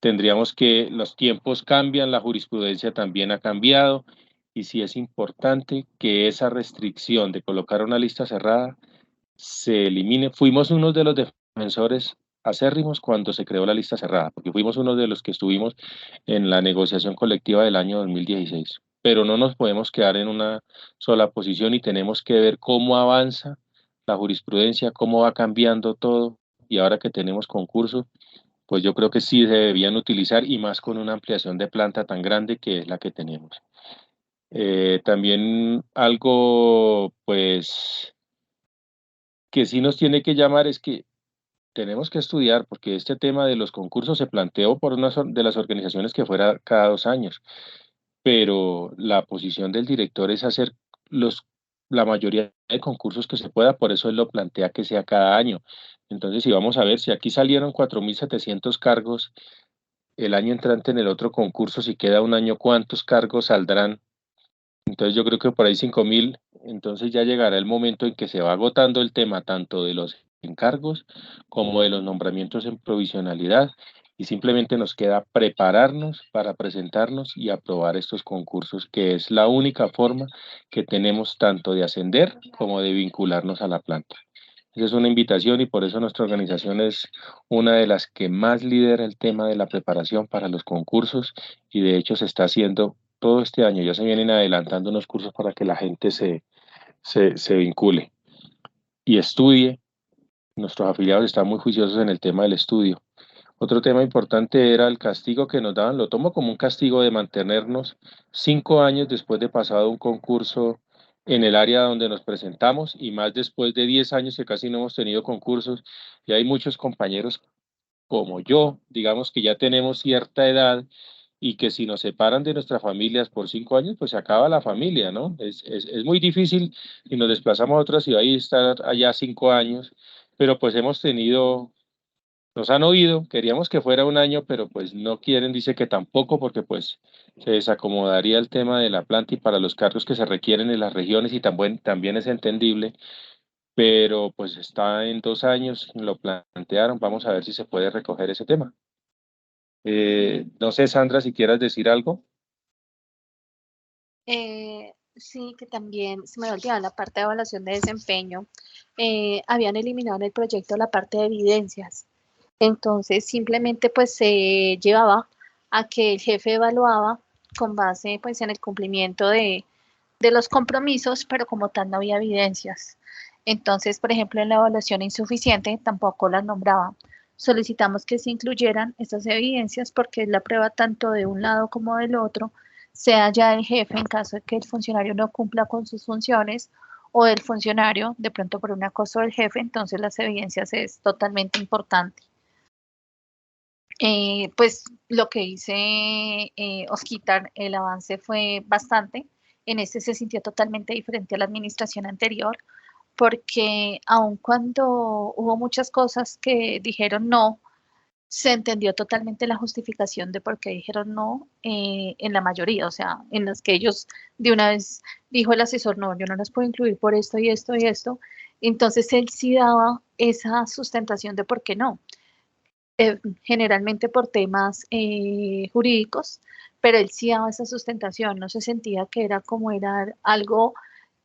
Tendríamos que, los tiempos cambian, la jurisprudencia también ha cambiado, y sí es importante que esa restricción de colocar una lista cerrada se elimine. Fuimos uno de los defensores acérrimos cuando se creó la lista cerrada, porque fuimos uno de los que estuvimos en la negociación colectiva del año 2016. Pero no nos podemos quedar en una sola posición y tenemos que ver cómo avanza la jurisprudencia, cómo va cambiando todo, y ahora que tenemos concursos, pues yo creo que sí se deberían utilizar y más con una ampliación de planta tan grande que es la que tenemos. También algo, pues, que sí nos tiene que llamar es que tenemos que estudiar, porque este tema de los concursos se planteó por una de las organizaciones que fuera cada 2 años, pero la posición del director es hacer la mayoría de concursos que se pueda, por eso él lo plantea que sea cada año. Entonces, si vamos a ver, si aquí salieron 4.700 cargos, el año entrante en el otro concurso, si queda un año, ¿cuántos cargos saldrán? Entonces yo creo que por ahí 5.000, entonces ya llegará el momento en que se va agotando el tema tanto de los encargos como de los nombramientos en provisionalidad, y simplemente nos queda prepararnos para presentarnos y aprobar estos concursos, que es la única forma que tenemos tanto de ascender como de vincularnos a la planta. Esa es una invitación y por eso nuestra organización es una de las que más lidera el tema de la preparación para los concursos, y de hecho se está haciendo todo este año. Ya se vienen adelantando unos cursos para que la gente se vincule y estudie. Nuestros afiliados están muy juiciosos en el tema del estudio. Otro tema importante era el castigo que nos daban. Lo tomo como un castigo de mantenernos 5 años después de pasado un concurso en el área donde nos presentamos, y más después de 10 años que casi no hemos tenido concursos, y hay muchos compañeros como yo, digamos que ya tenemos cierta edad, y que si nos separan de nuestras familias por 5 años, pues se acaba la familia, ¿no? Es muy difícil si nos desplazamos a otra ciudad y estar allá 5 años, pero pues hemos tenido, nos han oído, queríamos que fuera un año, pero pues no quieren, dice que tampoco, porque pues se desacomodaría el tema de la planta y para los cargos que se requieren en las regiones, y también es entendible, pero pues está en 2 años, lo plantearon, vamos a ver si se puede recoger ese tema. No sé, Sandra, si quieras decir algo. Sí, que también se me había olvidado la parte de evaluación de desempeño. Habían eliminado en el proyecto la parte de evidencias. Entonces, simplemente pues se llevaba a que el jefe evaluaba con base pues en el cumplimiento de los compromisos, pero como tal no había evidencias. Entonces, por ejemplo, en la evaluación insuficiente tampoco las nombraba. Solicitamos que se incluyeran estas evidencias porque es la prueba tanto de un lado como del otro, sea ya el jefe en caso de que el funcionario no cumpla con sus funciones o del funcionario, de pronto por un acoso del jefe, entonces las evidencias es totalmente importante. Pues lo que hice Osquitar, el avance fue bastante. En este se sintió totalmente diferente a la administración anterior, porque aun cuando hubo muchas cosas que dijeron no, se entendió totalmente la justificación de por qué dijeron no en la mayoría, o sea, en las que ellos de una vez dijo el asesor, no, yo no las puedo incluir por esto y esto y esto. Entonces él sí daba esa sustentación de por qué no. Generalmente por temas jurídicos, pero él sí daba esa sustentación, no se sentía que era como era algo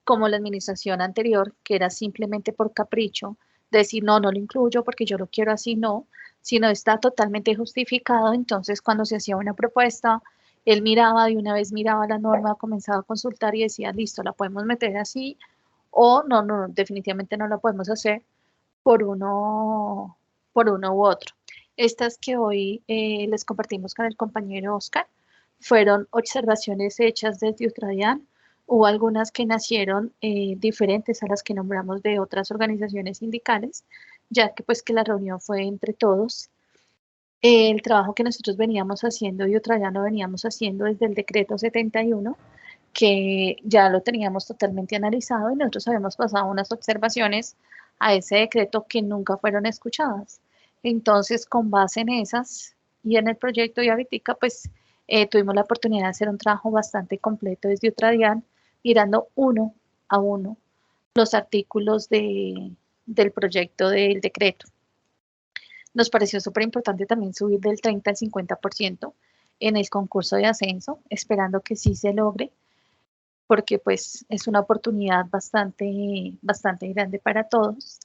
como la administración anterior, que era simplemente por capricho, decir no, no lo incluyo porque yo lo quiero así, no, sino está totalmente justificado. Entonces, cuando se hacía una propuesta, él miraba, de una vez miraba la norma, comenzaba a consultar y decía, listo, la podemos meter así, o no, no, definitivamente no la podemos hacer por uno u otro. Estas que hoy les compartimos con el compañero Oscar fueron observaciones hechas desde Utradian. Hubo algunas que nacieron diferentes a las que nombramos de otras organizaciones sindicales, ya que pues que la reunión fue entre todos. El trabajo que nosotros veníamos haciendo y Utradian lo veníamos haciendo desde el decreto 71, que ya lo teníamos totalmente analizado y nosotros habíamos pasado unas observaciones a ese decreto que nunca fueron escuchadas. Entonces, con base en esas y en el proyecto de Habitica, pues tuvimos la oportunidad de hacer un trabajo bastante completo desde Utradian, mirando uno a uno los artículos del proyecto del decreto. Nos pareció súper importante también subir del 30 al 50% en el concurso de ascenso, esperando que sí se logre, porque pues es una oportunidad bastante grande para todos.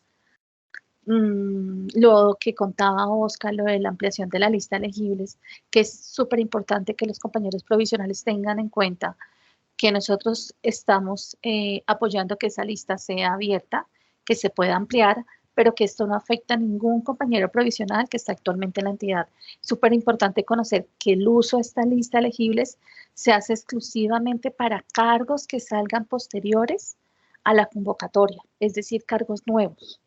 Lo que contaba Oscar, lo de la ampliación de la lista de elegibles, que es súper importante que los compañeros provisionales tengan en cuenta que nosotros estamos apoyando que esa lista sea abierta, que se pueda ampliar, pero que esto no afecta a ningún compañero provisional que está actualmente en la entidad. Súper importante conocer que el uso de esta lista de elegibles se hace exclusivamente para cargos que salgan posteriores a la convocatoria, es decir, cargos nuevos.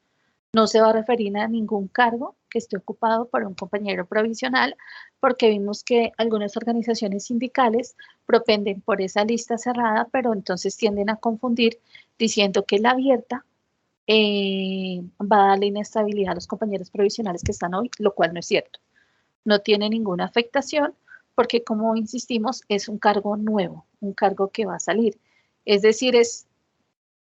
No se va a referir a ningún cargo que esté ocupado por un compañero provisional, porque vimos que algunas organizaciones sindicales propenden por esa lista cerrada, pero entonces tienden a confundir diciendo que la abierta va a darle inestabilidad a los compañeros provisionales que están hoy, lo cual no es cierto. No tiene ninguna afectación porque, como insistimos, es un cargo nuevo, un cargo que va a salir. Es decir, es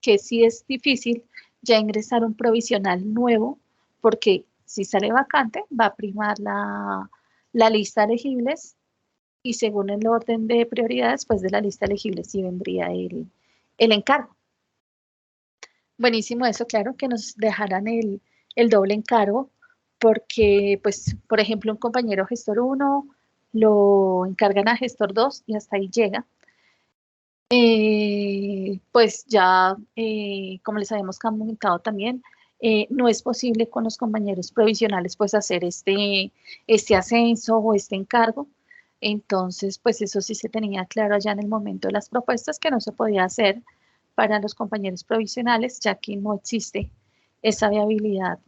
que sí es difícil ya ingresar un provisional nuevo, porque si sale vacante va a primar la lista de elegibles y según el orden de prioridades, pues de la lista elegible sí vendría el encargo. Buenísimo eso, claro, que nos dejaran el doble encargo, porque, pues, por ejemplo, un compañero gestor 1 lo encargan a gestor 2 y hasta ahí llega. Pues ya, como les habíamos comentado también, no es posible con los compañeros provisionales pues hacer este ascenso o este encargo. Entonces, pues eso sí se tenía claro allá en el momento de las propuestas que no se podía hacer para los compañeros provisionales, ya que no existe esa viabilidad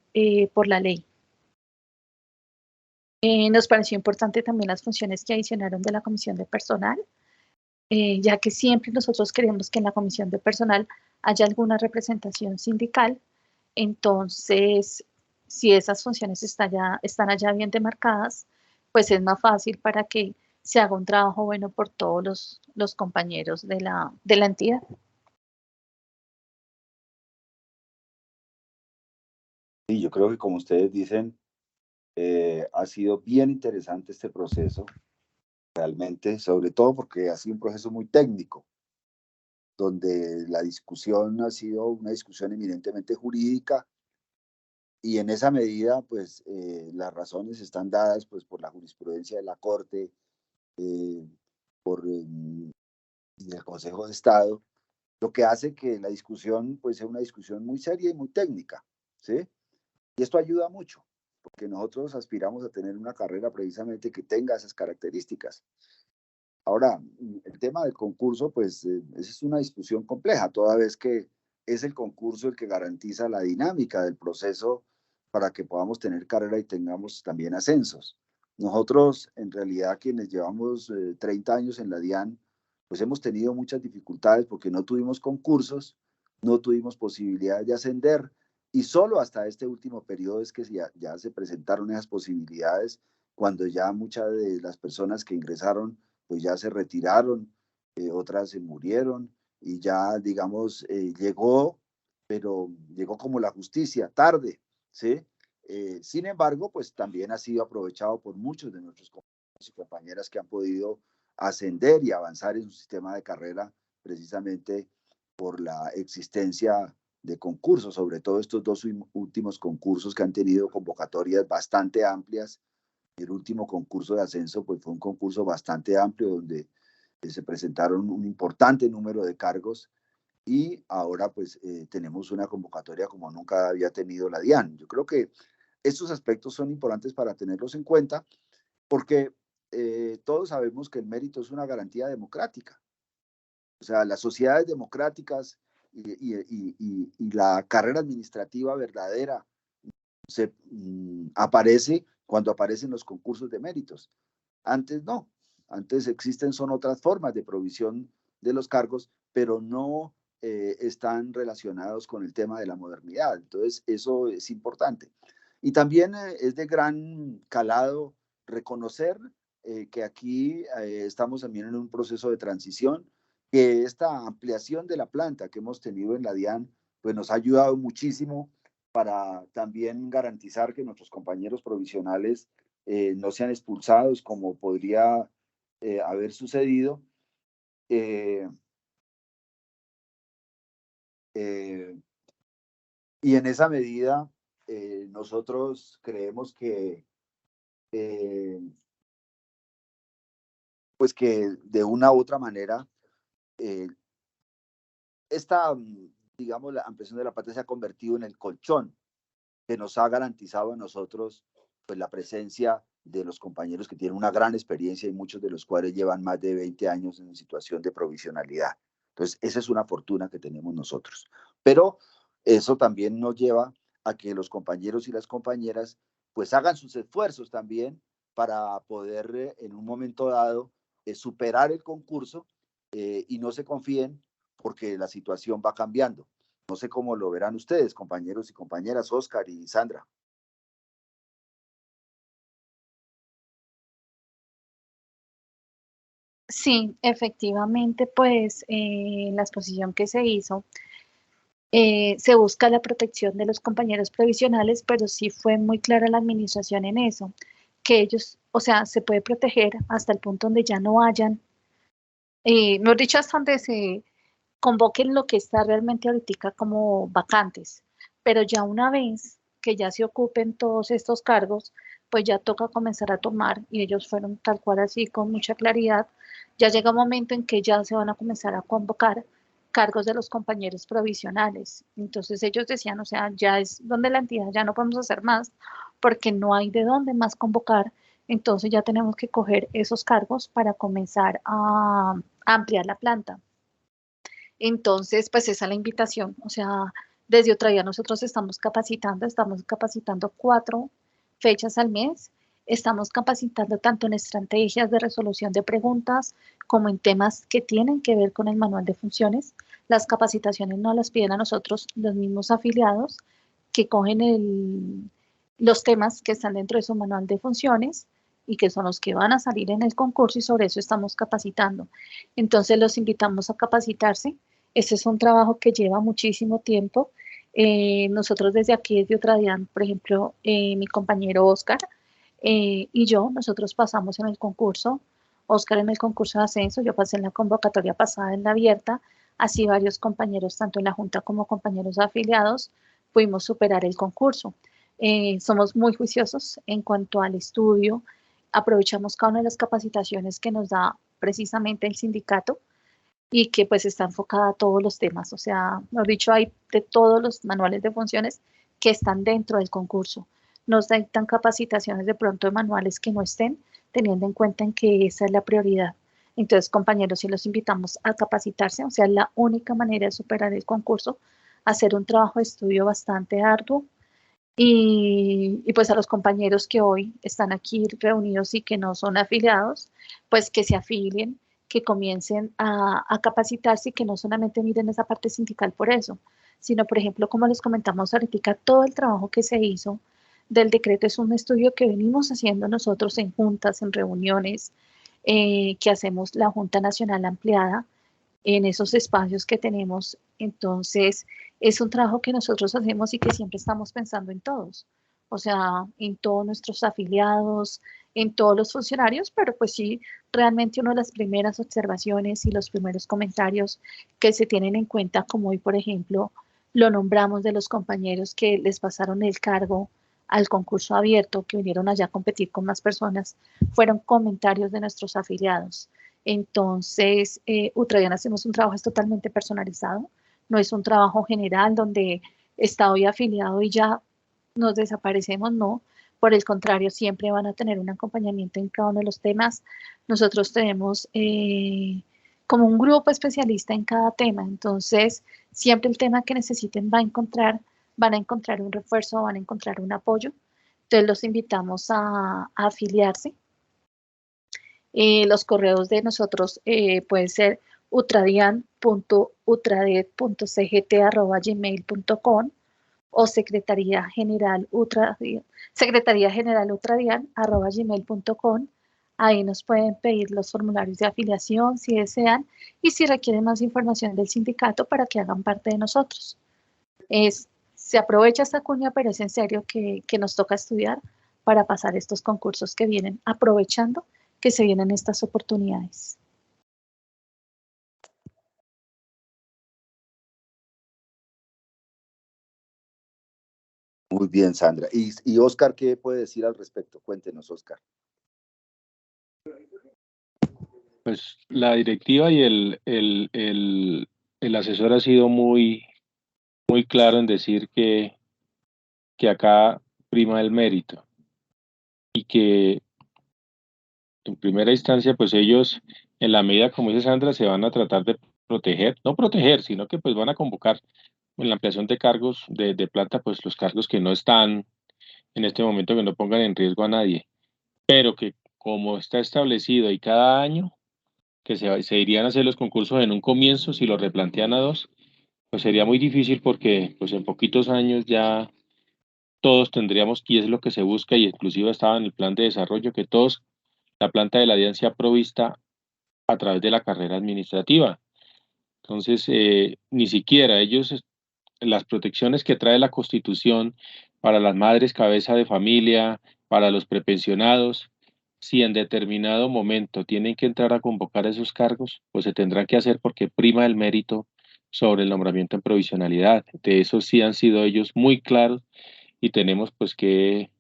por la ley. Nos pareció importante también las funciones que adicionaron de la comisión de personal, ya que siempre nosotros queremos que en la comisión de personal haya alguna representación sindical. Entonces, si esas funciones están allá bien demarcadas, pues es más fácil para que se haga un trabajo bueno por todos los compañeros de la entidad. Sí, yo creo que como ustedes dicen, ha sido bien interesante este proceso, realmente, sobre todo porque ha sido un proceso muy técnico, donde la discusión ha sido una discusión eminentemente jurídica y en esa medida, pues, las razones están dadas, pues, por la jurisprudencia de la Corte, por el Consejo de Estado, lo que hace que la discusión pues sea una discusión muy seria y muy técnica, ¿sí? Y esto ayuda mucho, porque nosotros aspiramos a tener una carrera precisamente que tenga esas características. Ahora, el tema del concurso, pues esa es una discusión compleja, toda vez que es el concurso el que garantiza la dinámica del proceso para que podamos tener carrera y tengamos también ascensos. Nosotros, en realidad, quienes llevamos 30 años en la DIAN, pues hemos tenido muchas dificultades porque no tuvimos concursos, no tuvimos posibilidades de ascender y solo hasta este último periodo es que ya se presentaron esas posibilidades cuando ya muchas de las personas que ingresaron pues ya se retiraron, otras se murieron y ya, digamos, llegó, pero llegó como la justicia, tarde, ¿sí? Sin embargo, pues también ha sido aprovechado por muchos de nuestros compañeros y compañeras que han podido ascender y avanzar en su sistema de carrera precisamente por la existencia de concursos, sobre todo estos dos últimos concursos que han tenido convocatorias bastante amplias. El último concurso de ascenso pues, fue un concurso bastante amplio donde se presentaron un importante número de cargos y ahora pues tenemos una convocatoria como nunca había tenido la DIAN. Yo creo que estos aspectos son importantes para tenerlos en cuenta porque todos sabemos que el mérito es una garantía democrática. O sea, las sociedades democráticas y la carrera administrativa verdadera se aparece cuando aparecen los concursos de méritos. Antes no, antes existen son otras formas de provisión de los cargos, pero no están relacionados con el tema de la modernidad. Entonces, eso es importante. Y también es de gran calado reconocer que aquí estamos también en un proceso de transición, que esta ampliación de la planta que hemos tenido en la DIAN, pues nos ha ayudado muchísimo para también garantizar que nuestros compañeros provisionales no sean expulsados como podría haber sucedido. Eh, eh, y en esa medida, nosotros creemos pues que de una u otra manera, esta, digamos, la ampliación de la patria se ha convertido en el colchón que nos ha garantizado a nosotros pues, la presencia de los compañeros que tienen una gran experiencia y muchos de los cuales llevan más de 20 años en situación de provisionalidad. Entonces, esa es una fortuna que tenemos nosotros. Pero eso también nos lleva a que los compañeros y las compañeras pues hagan sus esfuerzos también para poder en un momento dado superar el concurso y no se confíen porque la situación va cambiando. No sé cómo lo verán ustedes, compañeros y compañeras, Oscar y Sandra. Sí, efectivamente, pues la exposición que se hizo, se busca la protección de los compañeros provisionales, pero sí fue muy clara la administración en eso, que ellos, o sea, se puede proteger hasta el punto donde ya no hayan, no dicho hasta donde se convoquen lo que está realmente ahorita como vacantes, pero ya una vez que ya se ocupen todos estos cargos, pues ya toca comenzar a tomar, y ellos fueron tal cual así con mucha claridad, ya llega un momento en que ya se van a comenzar a convocar cargos de los compañeros provisionales. Entonces ellos decían, o sea, ya es donde la entidad ya no podemos hacer más porque no hay de dónde más convocar, entonces ya tenemos que coger esos cargos para comenzar a ampliar la planta. Entonces, pues esa es la invitación. O sea, desde otro día nosotros estamos capacitando 4 fechas al mes. Estamos capacitando tanto en estrategias de resolución de preguntas como en temas que tienen que ver con el manual de funciones. Las capacitaciones no las piden a nosotros los mismos afiliados que cogen los temas que están dentro de su manual de funciones y que son los que van a salir en el concurso y sobre eso estamos capacitando. Entonces los invitamos a capacitarse. Este es un trabajo que lleva muchísimo tiempo. Nosotros desde aquí, desde Otradian, por ejemplo, mi compañero Oscar y yo, nosotros pasamos en el concurso. Oscar en el concurso de ascenso, yo pasé en la convocatoria pasada en la abierta, así varios compañeros, tanto en la Junta como compañeros afiliados, pudimos superar el concurso. Somos muy juiciosos en cuanto al estudio, aprovechamos cada una de las capacitaciones que nos da precisamente el sindicato y que pues está enfocada a todos los temas. O sea, mejor dicho, hay de todos los manuales de funciones que están dentro del concurso. Nos dictan capacitaciones de pronto de manuales que no estén, teniendo en cuenta en que esa es la prioridad. Entonces, compañeros, si los invitamos a capacitarse, o sea, la única manera de superar el concurso, hacer un trabajo de estudio bastante arduo y pues a los compañeros que hoy están aquí reunidos y que no son afiliados, pues que se afilien, que comiencen a capacitarse y que no solamente miren esa parte sindical por eso, sino, por ejemplo, como les comentamos ahorita, todo el trabajo que se hizo del decreto es un estudio que venimos haciendo nosotros en juntas, en reuniones, que hacemos la Junta Nacional Ampliada en esos espacios que tenemos. Entonces, es un trabajo que nosotros hacemos y que siempre estamos pensando en todos, o sea, en todos nuestros afiliados, en todos los funcionarios, pero pues sí, realmente una de las primeras observaciones y los primeros comentarios que se tienen en cuenta, como hoy, por ejemplo, lo nombramos de los compañeros que les pasaron el cargo al concurso abierto, que vinieron allá a competir con más personas, fueron comentarios de nuestros afiliados. Entonces, Ultradian hacemos un trabajo es totalmente personalizado, no es un trabajo general donde está hoy afiliado y ya nos desaparecemos, no. Por el contrario, siempre van a tener un acompañamiento en cada uno de los temas. Nosotros tenemos como un grupo especialista en cada tema, entonces siempre el tema que necesiten van a encontrar un refuerzo, van a encontrar un apoyo. Entonces los invitamos a afiliarse. Los correos de nosotros pueden ser utradian.utradet.cgt@gmail.com o secretaría general utradian@gmail.com. Ahí nos pueden pedir los formularios de afiliación si desean y si requieren más información del sindicato para que hagan parte de nosotros. Se aprovecha esta cuña, pero es en serio que nos toca estudiar para pasar estos concursos que vienen, aprovechando que se vienen estas oportunidades. Muy bien, Sandra. ¿Y Oscar qué puede decir al respecto? Cuéntenos, Oscar. Pues la directiva y el asesor ha sido muy claro en decir que acá prima el mérito y que en primera instancia, pues ellos, en la medida, como dice Sandra, se van a tratar de proteger, no proteger, sino que pues van a convocar en la ampliación de cargos de planta, pues los cargos que no están en este momento, que no pongan en riesgo a nadie, pero que como está establecido y cada año que se irían a hacer los concursos en un comienzo, si lo replantean a dos, pues sería muy difícil porque pues en poquitos años ya todos tendríamos, y es lo que se busca, y inclusive estaba en el plan de desarrollo, que todos, la planta de la DIAN sea provista a través de la carrera administrativa. Entonces, ni siquiera ellos, las protecciones que trae la Constitución para las madres cabeza de familia, para los prepensionados, si en determinado momento tienen que entrar a convocar esos cargos, pues se tendrán que hacer porque prima el mérito sobre el nombramiento en provisionalidad. De eso sí han sido ellos muy claros y tenemos pues que,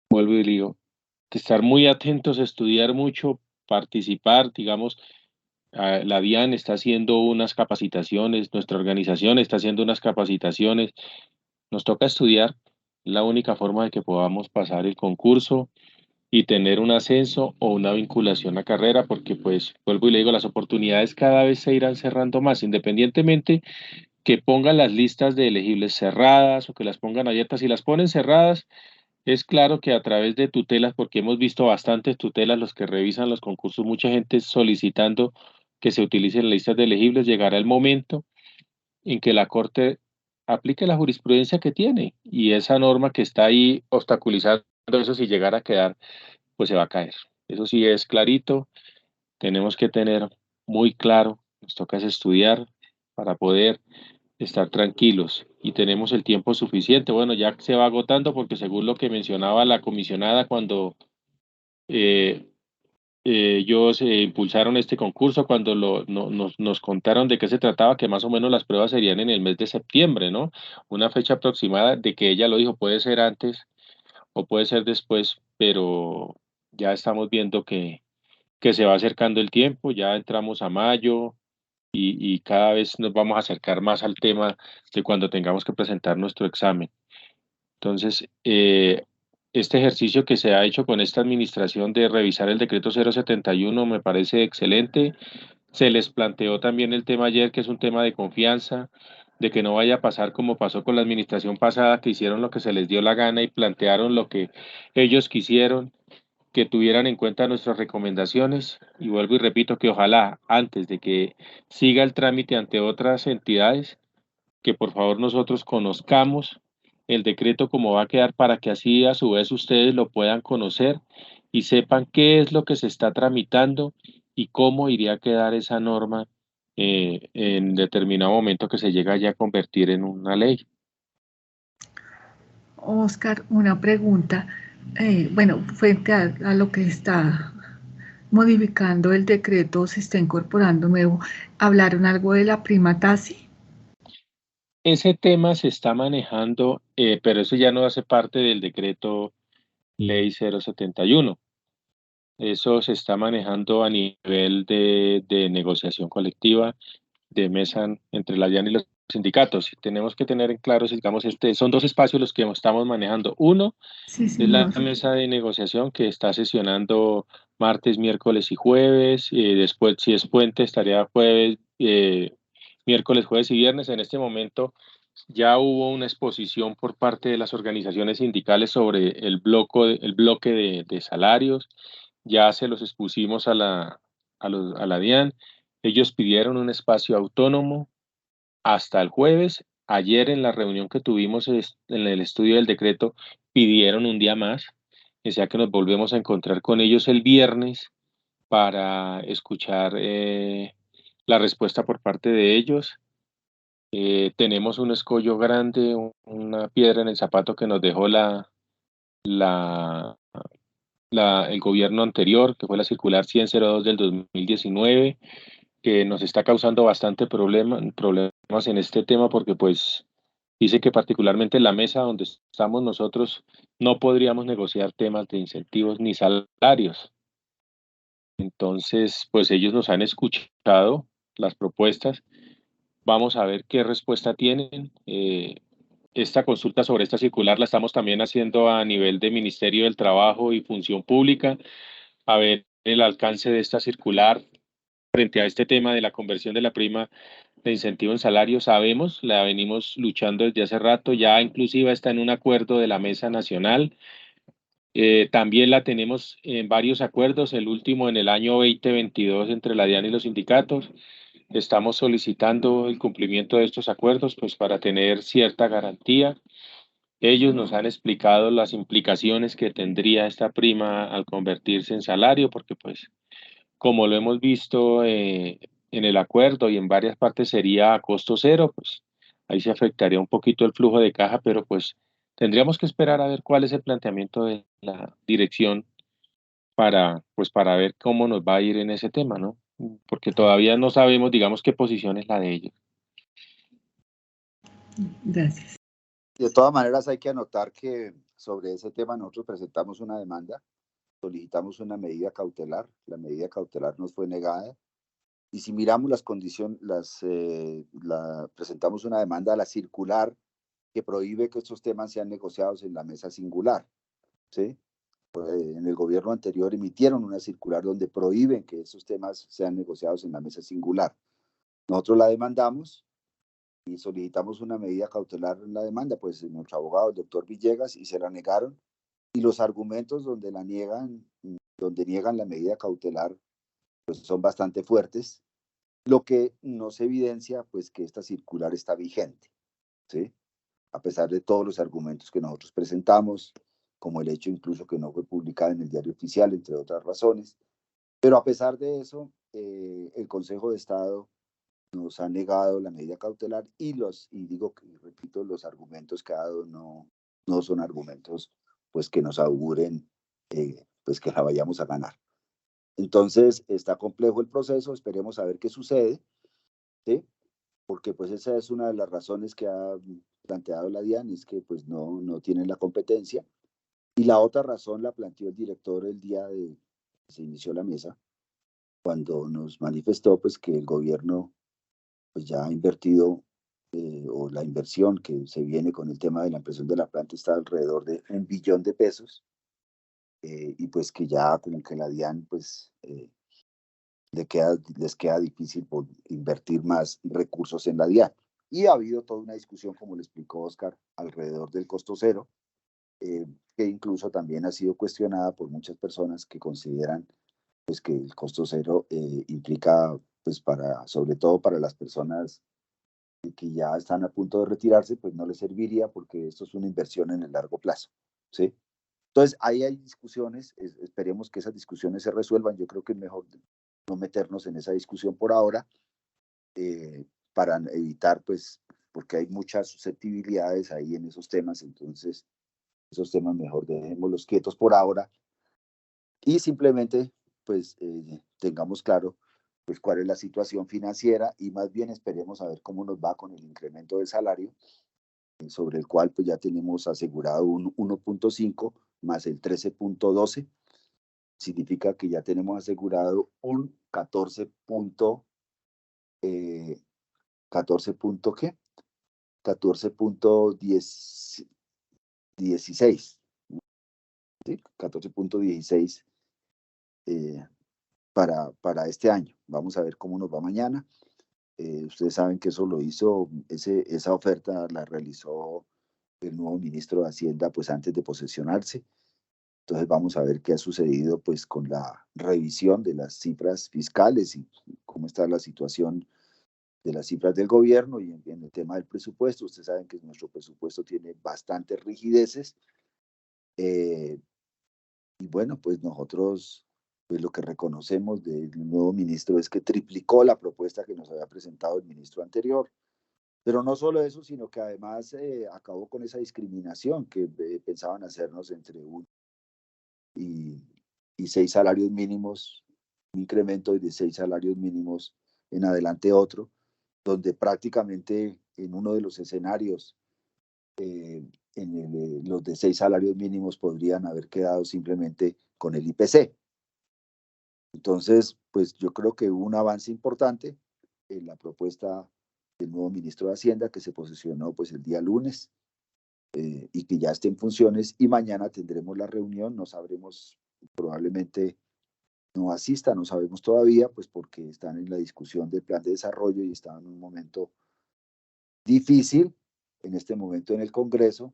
vuelvo y digo, estar muy atentos, estudiar mucho, participar, digamos, la DIAN está haciendo unas capacitaciones, nuestra organización está haciendo unas capacitaciones, nos toca estudiar, la única forma de que podamos pasar el concurso y tener un ascenso o una vinculación a carrera, porque pues vuelvo y le digo, las oportunidades cada vez se irán cerrando más, independientemente que pongan las listas de elegibles cerradas o que las pongan abiertas. Si las ponen cerradas, es claro que a través de tutelas, porque hemos visto bastantes tutelas, los que revisan los concursos, mucha gente solicitando que se utilicen listas de elegibles, llegará el momento en que la Corte aplique la jurisprudencia que tiene y esa norma que está ahí obstaculizando eso, si llegara a quedar, pues se va a caer. Eso sí es clarito, tenemos que tener muy claro, nos toca es estudiar para poder estar tranquilos y tenemos el tiempo suficiente. Bueno, ya se va agotando porque según lo que mencionaba la comisionada cuando eh, ellos impulsaron este concurso, cuando nos contaron de qué se trataba, que más o menos las pruebas serían en el mes de septiembre, ¿no? Una fecha aproximada de que ella lo dijo, puede ser antes o puede ser después, pero ya estamos viendo que se va acercando el tiempo, ya entramos a mayo, y cada vez nos vamos a acercar más al tema de cuando tengamos que presentar nuestro examen. Entonces, este ejercicio que se ha hecho con esta administración de revisar el decreto 071 me parece excelente. Se les planteó también el tema ayer, que es un tema de confianza, de que no vaya a pasar como pasó con la administración pasada, que hicieron lo que se les dio la gana y plantearon lo que ellos quisieron, que tuvieran en cuenta nuestras recomendaciones. Y vuelvo y repito que ojalá, antes de que siga el trámite ante otras entidades, que por favor nosotros conozcamos el decreto como va a quedar para que así a su vez ustedes lo puedan conocer y sepan qué es lo que se está tramitando y cómo iría a quedar esa norma en determinado momento que se llega ya a convertir en una ley. Oscar, una pregunta. Bueno, frente a lo que está modificando el decreto, se está incorporando nuevo, ¿hablaron algo de la prima TASI? Ese tema se está manejando, pero eso ya no hace parte del decreto ley 071. Eso se está manejando a nivel de negociación colectiva, de mesa entre la DIAN y los sindicatos. Tenemos que tener en claro, digamos, son dos espacios los que estamos manejando. Uno Sí, es la señor. mesa de negociación que está sesionando martes, miércoles y jueves. Después, si es puente, estaría jueves, miércoles, jueves y viernes. En este momento ya hubo una exposición por parte de las organizaciones sindicales sobre el bloque de salarios. Ya se los expusimos a la DIAN. Ellos pidieron un espacio autónomo hasta el jueves. Ayer en la reunión que tuvimos en el estudio del decreto pidieron un día más, que sea que nos volvemos a encontrar con ellos el viernes para escuchar la respuesta por parte de ellos. Tenemos un escollo grande, una piedra en el zapato que nos dejó la, el gobierno anterior, que fue la circular 10002 del 2019, que nos está causando bastante problemas en este tema porque pues dice que particularmente en la mesa donde estamos nosotros no podríamos negociar temas de incentivos ni salarios. Entonces, pues ellos nos han escuchado las propuestas. Vamos a ver qué respuesta tienen. Esta consulta sobre esta circular la estamos también haciendo a nivel de Ministerio del Trabajo y Función Pública, a ver el alcance de esta circular frente a este tema de la conversión de la prima de incentivo en salario. Sabemos, la venimos luchando desde hace rato, ya inclusive está en un acuerdo de la Mesa Nacional. También la tenemos en varios acuerdos, el último en el año 2022 entre la DIAN y los sindicatos. Estamos solicitando el cumplimiento de estos acuerdos pues para tener cierta garantía. Ellos nos han explicado las implicaciones que tendría esta prima al convertirse en salario, porque pues como lo hemos visto en el acuerdo y en varias partes sería a costo cero, pues ahí se afectaría un poquito el flujo de caja, pero pues tendríamos que esperar a ver cuál es el planteamiento de la dirección pues para ver cómo nos va a ir en ese tema, ¿no? Porque todavía no sabemos, digamos, qué posición es la de ellos. Gracias. De todas maneras, hay que anotar que sobre ese tema nosotros presentamos una demanda, solicitamos una medida cautelar, la medida cautelar nos fue negada, y si miramos las condiciones, presentamos una demanda a la circular que prohíbe que estos temas sean negociados en la mesa singular, ¿sí? En el gobierno anterior emitieron una circular donde prohíben que esos temas sean negociados en la mesa singular. Nosotros la demandamos y solicitamos una medida cautelar en la demanda, pues nuestro abogado, el doctor Villegas, y se la negaron. Y los argumentos donde niegan la medida cautelar, pues son bastante fuertes, lo que nos evidencia, pues, que esta circular está vigente, ¿sí? A pesar de todos los argumentos que nosotros presentamos, como el hecho incluso que no fue publicada en el diario oficial, entre otras razones. Pero a pesar de eso, el Consejo de Estado nos ha negado la medida cautelar y repito, los argumentos que ha dado no son argumentos pues que nos auguren pues que la vayamos a ganar. Entonces está complejo el proceso, esperemos a ver qué sucede, ¿sí? Porque pues esa es una de las razones que ha planteado la DIAN, es que pues no tienen la competencia. Y la otra razón la planteó el director el día de que se inició la mesa, cuando nos manifestó pues que el gobierno pues ya ha invertido, o la inversión que se viene con el tema de la ampliación de la planta está alrededor de 1 billón de pesos, y pues que ya como que la DIAN pues les queda difícil por invertir más recursos en la DIAN. Y ha habido toda una discusión, como le explicó Oscar, alrededor del costo cero, que incluso también ha sido cuestionada por muchas personas que consideran pues que el costo cero implica, pues sobre todo para las personas que ya están a punto de retirarse, pues no les serviría porque esto es una inversión en el largo plazo, ¿sí? Entonces, ahí hay discusiones, esperemos que esas discusiones se resuelvan. Yo creo que es mejor no meternos en esa discusión por ahora, para evitar, pues, porque hay muchas susceptibilidades ahí en esos temas, entonces esos temas mejor dejémoslos quietos por ahora y simplemente, pues, tengamos claro, pues, cuál es la situación financiera y más bien esperemos a ver cómo nos va con el incremento del salario, sobre el cual, pues, ya tenemos asegurado un 1.5 más el 13.12, significa que ya tenemos asegurado un 14 ¿qué? 14.16, ¿sí? 14.16 para este año. Vamos a ver cómo nos va mañana. Ustedes saben que eso lo hizo, esa oferta la realizó el nuevo ministro de Hacienda pues antes de posesionarse. Entonces vamos a ver qué ha sucedido pues con la revisión de las cifras fiscales y cómo está la situación de las cifras del gobierno y en el tema del presupuesto. Ustedes saben que nuestro presupuesto tiene bastantes rigideces, y bueno, pues nosotros pues lo que reconocemos del nuevo ministro es que triplicó la propuesta que nos había presentado el ministro anterior. Pero no solo eso, sino que además acabó con esa discriminación que pensaban hacernos entre 1 y 6 salarios mínimos, un incremento de 6 salarios mínimos en adelante otro, donde prácticamente en uno de los escenarios, los de 6 salarios mínimos podrían haber quedado simplemente con el IPC. Entonces, pues yo creo que hubo un avance importante en la propuesta del nuevo ministro de Hacienda que se posicionó pues el día lunes, y que ya esté en funciones y mañana tendremos la reunión, no sabremos, probablemente no asista, no sabemos todavía, pues porque están en la discusión del plan de desarrollo y están en un momento difícil en este momento en el Congreso,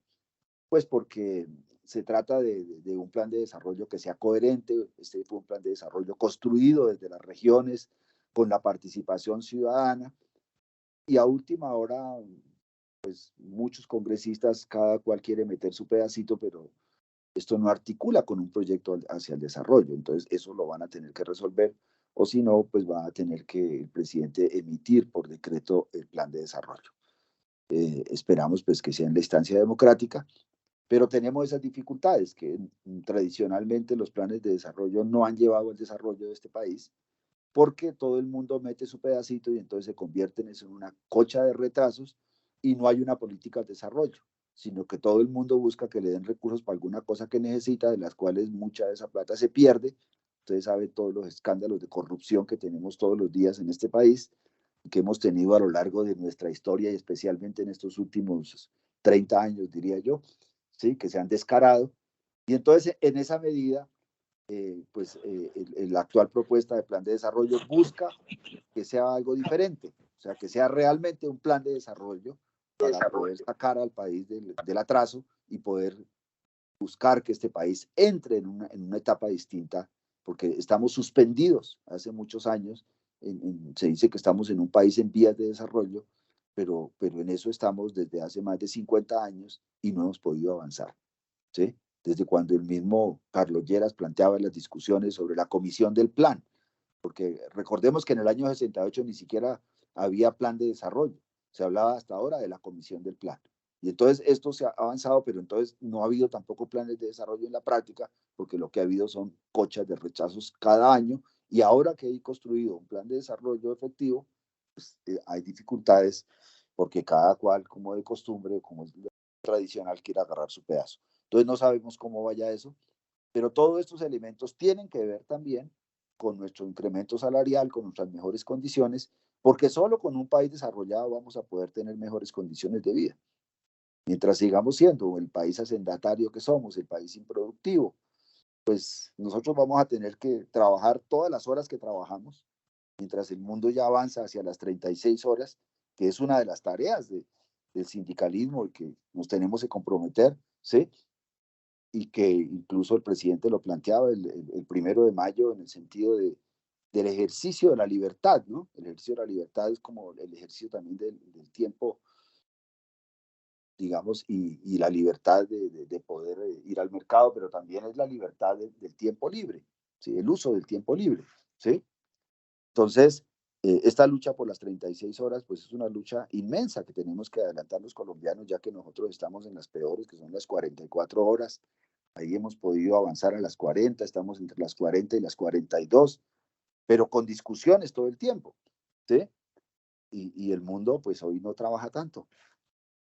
pues porque se trata de un plan de desarrollo que sea coherente. Este fue un plan de desarrollo construido desde las regiones con la participación ciudadana y a última hora, pues muchos congresistas, cada cual quiere meter su pedacito, pero esto no articula con un proyecto hacia el desarrollo. Entonces, eso lo van a tener que resolver, o si no, pues va a tener que el presidente emitir por decreto el plan de desarrollo. Esperamos pues que sea en la instancia democrática, pero tenemos esas dificultades que tradicionalmente los planes de desarrollo no han llevado al desarrollo de este país, porque todo el mundo mete su pedacito y entonces se convierten en una cocha de retrasos y no hay una política de desarrollo, sino que todo el mundo busca que le den recursos para alguna cosa que necesita, de las cuales mucha de esa plata se pierde. Ustedes saben todos los escándalos de corrupción que tenemos todos los días en este país, que hemos tenido a lo largo de nuestra historia y especialmente en estos últimos 30 años, diría yo, ¿sí? Que se han descarado. Y entonces, en esa medida, la actual propuesta de plan de desarrollo busca que sea algo diferente, o sea, que sea realmente un plan de desarrollo para poder sacar al país del atraso y poder buscar que este país entre en una etapa distinta, porque estamos suspendidos hace muchos años. Se dice que estamos en un país en vías de desarrollo, pero en eso estamos desde hace más de 50 años y no hemos podido avanzar, ¿sí? Desde cuando el mismo Carlos Lleras planteaba las discusiones sobre la comisión del plan, porque recordemos que en el año 68 ni siquiera había plan de desarrollo, se hablaba hasta ahora de la comisión del plan. Y entonces esto se ha avanzado, pero entonces no ha habido tampoco planes de desarrollo en la práctica, porque lo que ha habido son cochas de rechazos cada año, y ahora que hay construido un plan de desarrollo efectivo, pues, hay dificultades, porque cada cual, como de costumbre, como es tradicional, quiere agarrar su pedazo. Entonces no sabemos cómo vaya eso, pero todos estos elementos tienen que ver también con nuestro incremento salarial, con nuestras mejores condiciones porque solo con un país desarrollado vamos a poder tener mejores condiciones de vida. Mientras sigamos siendo el país hacendatario que somos, el país improductivo, pues nosotros vamos a tener que trabajar todas las horas que trabajamos, mientras el mundo ya avanza hacia las 36 horas, que es una de las tareas del sindicalismo y que nos tenemos que comprometer, ¿sí? Y que incluso el presidente lo planteaba el 1 de mayo en el sentido del ejercicio de la libertad, ¿no? El ejercicio de la libertad es como el ejercicio también del tiempo, digamos, y la libertad de poder ir al mercado, pero también es la libertad del tiempo libre, ¿sí? El uso del tiempo libre, ¿sí? Entonces, esta lucha por las 36 horas, pues es una lucha inmensa que tenemos que adelantar los colombianos, ya que nosotros estamos en las peores, que son las 44 horas. Ahí hemos podido avanzar a las 40, estamos entre las 40 y las 42, pero con discusiones todo el tiempo, ¿sí? Y el mundo, pues hoy no trabaja tanto.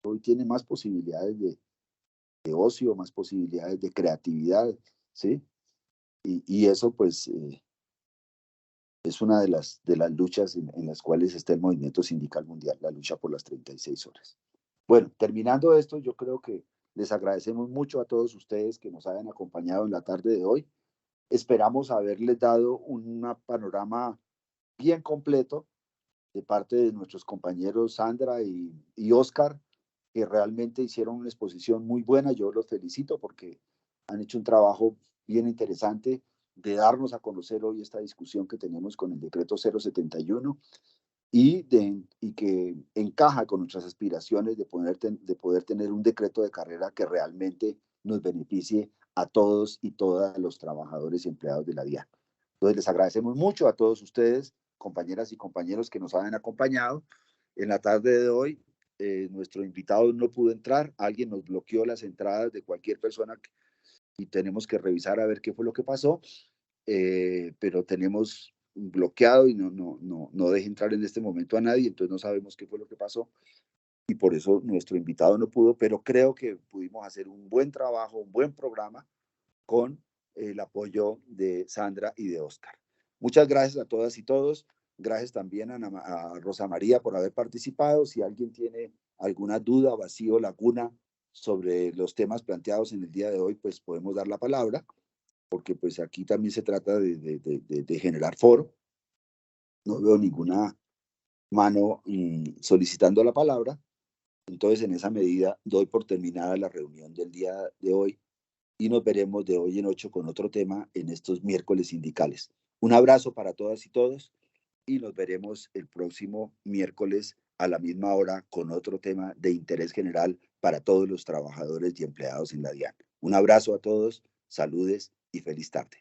Hoy tiene más posibilidades de ocio, más posibilidades de creatividad, ¿sí? Y eso, pues, es una de las luchas en las cuales está el movimiento sindical mundial, la lucha por las 36 horas. Bueno, terminando esto, yo creo que les agradecemos mucho a todos ustedes que nos hayan acompañado en la tarde de hoy. Esperamos haberles dado un panorama bien completo de parte de nuestros compañeros Sandra y Oscar, que realmente hicieron una exposición muy buena. Yo los felicito porque han hecho un trabajo bien interesante de darnos a conocer hoy esta discusión que tenemos con el decreto 071 y que encaja con nuestras aspiraciones de poder tener un decreto de carrera que realmente nos beneficie a todos y todas los trabajadores y empleados de la DIAN. Entonces les agradecemos mucho a todos ustedes, compañeras y compañeros que nos han acompañado. En la tarde de hoy, nuestro invitado no pudo entrar, alguien nos bloqueó las entradas de cualquier persona y tenemos que revisar a ver qué fue lo que pasó, pero tenemos bloqueado y no deja entrar en este momento a nadie, entonces no sabemos qué fue lo que pasó y por eso nuestro invitado no pudo, pero creo que pudimos hacer un buen trabajo, un buen programa con el apoyo de Sandra y de Oscar. Muchas gracias a todas y todos. Gracias también a Rosa María por haber participado. Si alguien tiene alguna duda, vacío, laguna sobre los temas planteados en el día de hoy, pues podemos dar la palabra, porque pues aquí también se trata de generar foro. No veo ninguna mano solicitando la palabra. Entonces, en esa medida, doy por terminada la reunión del día de hoy y nos veremos de hoy en 8 con otro tema en estos miércoles sindicales. Un abrazo para todas y todos y nos veremos el próximo miércoles a la misma hora con otro tema de interés general para todos los trabajadores y empleados en la DIAN. Un abrazo a todos, saludes y feliz tarde.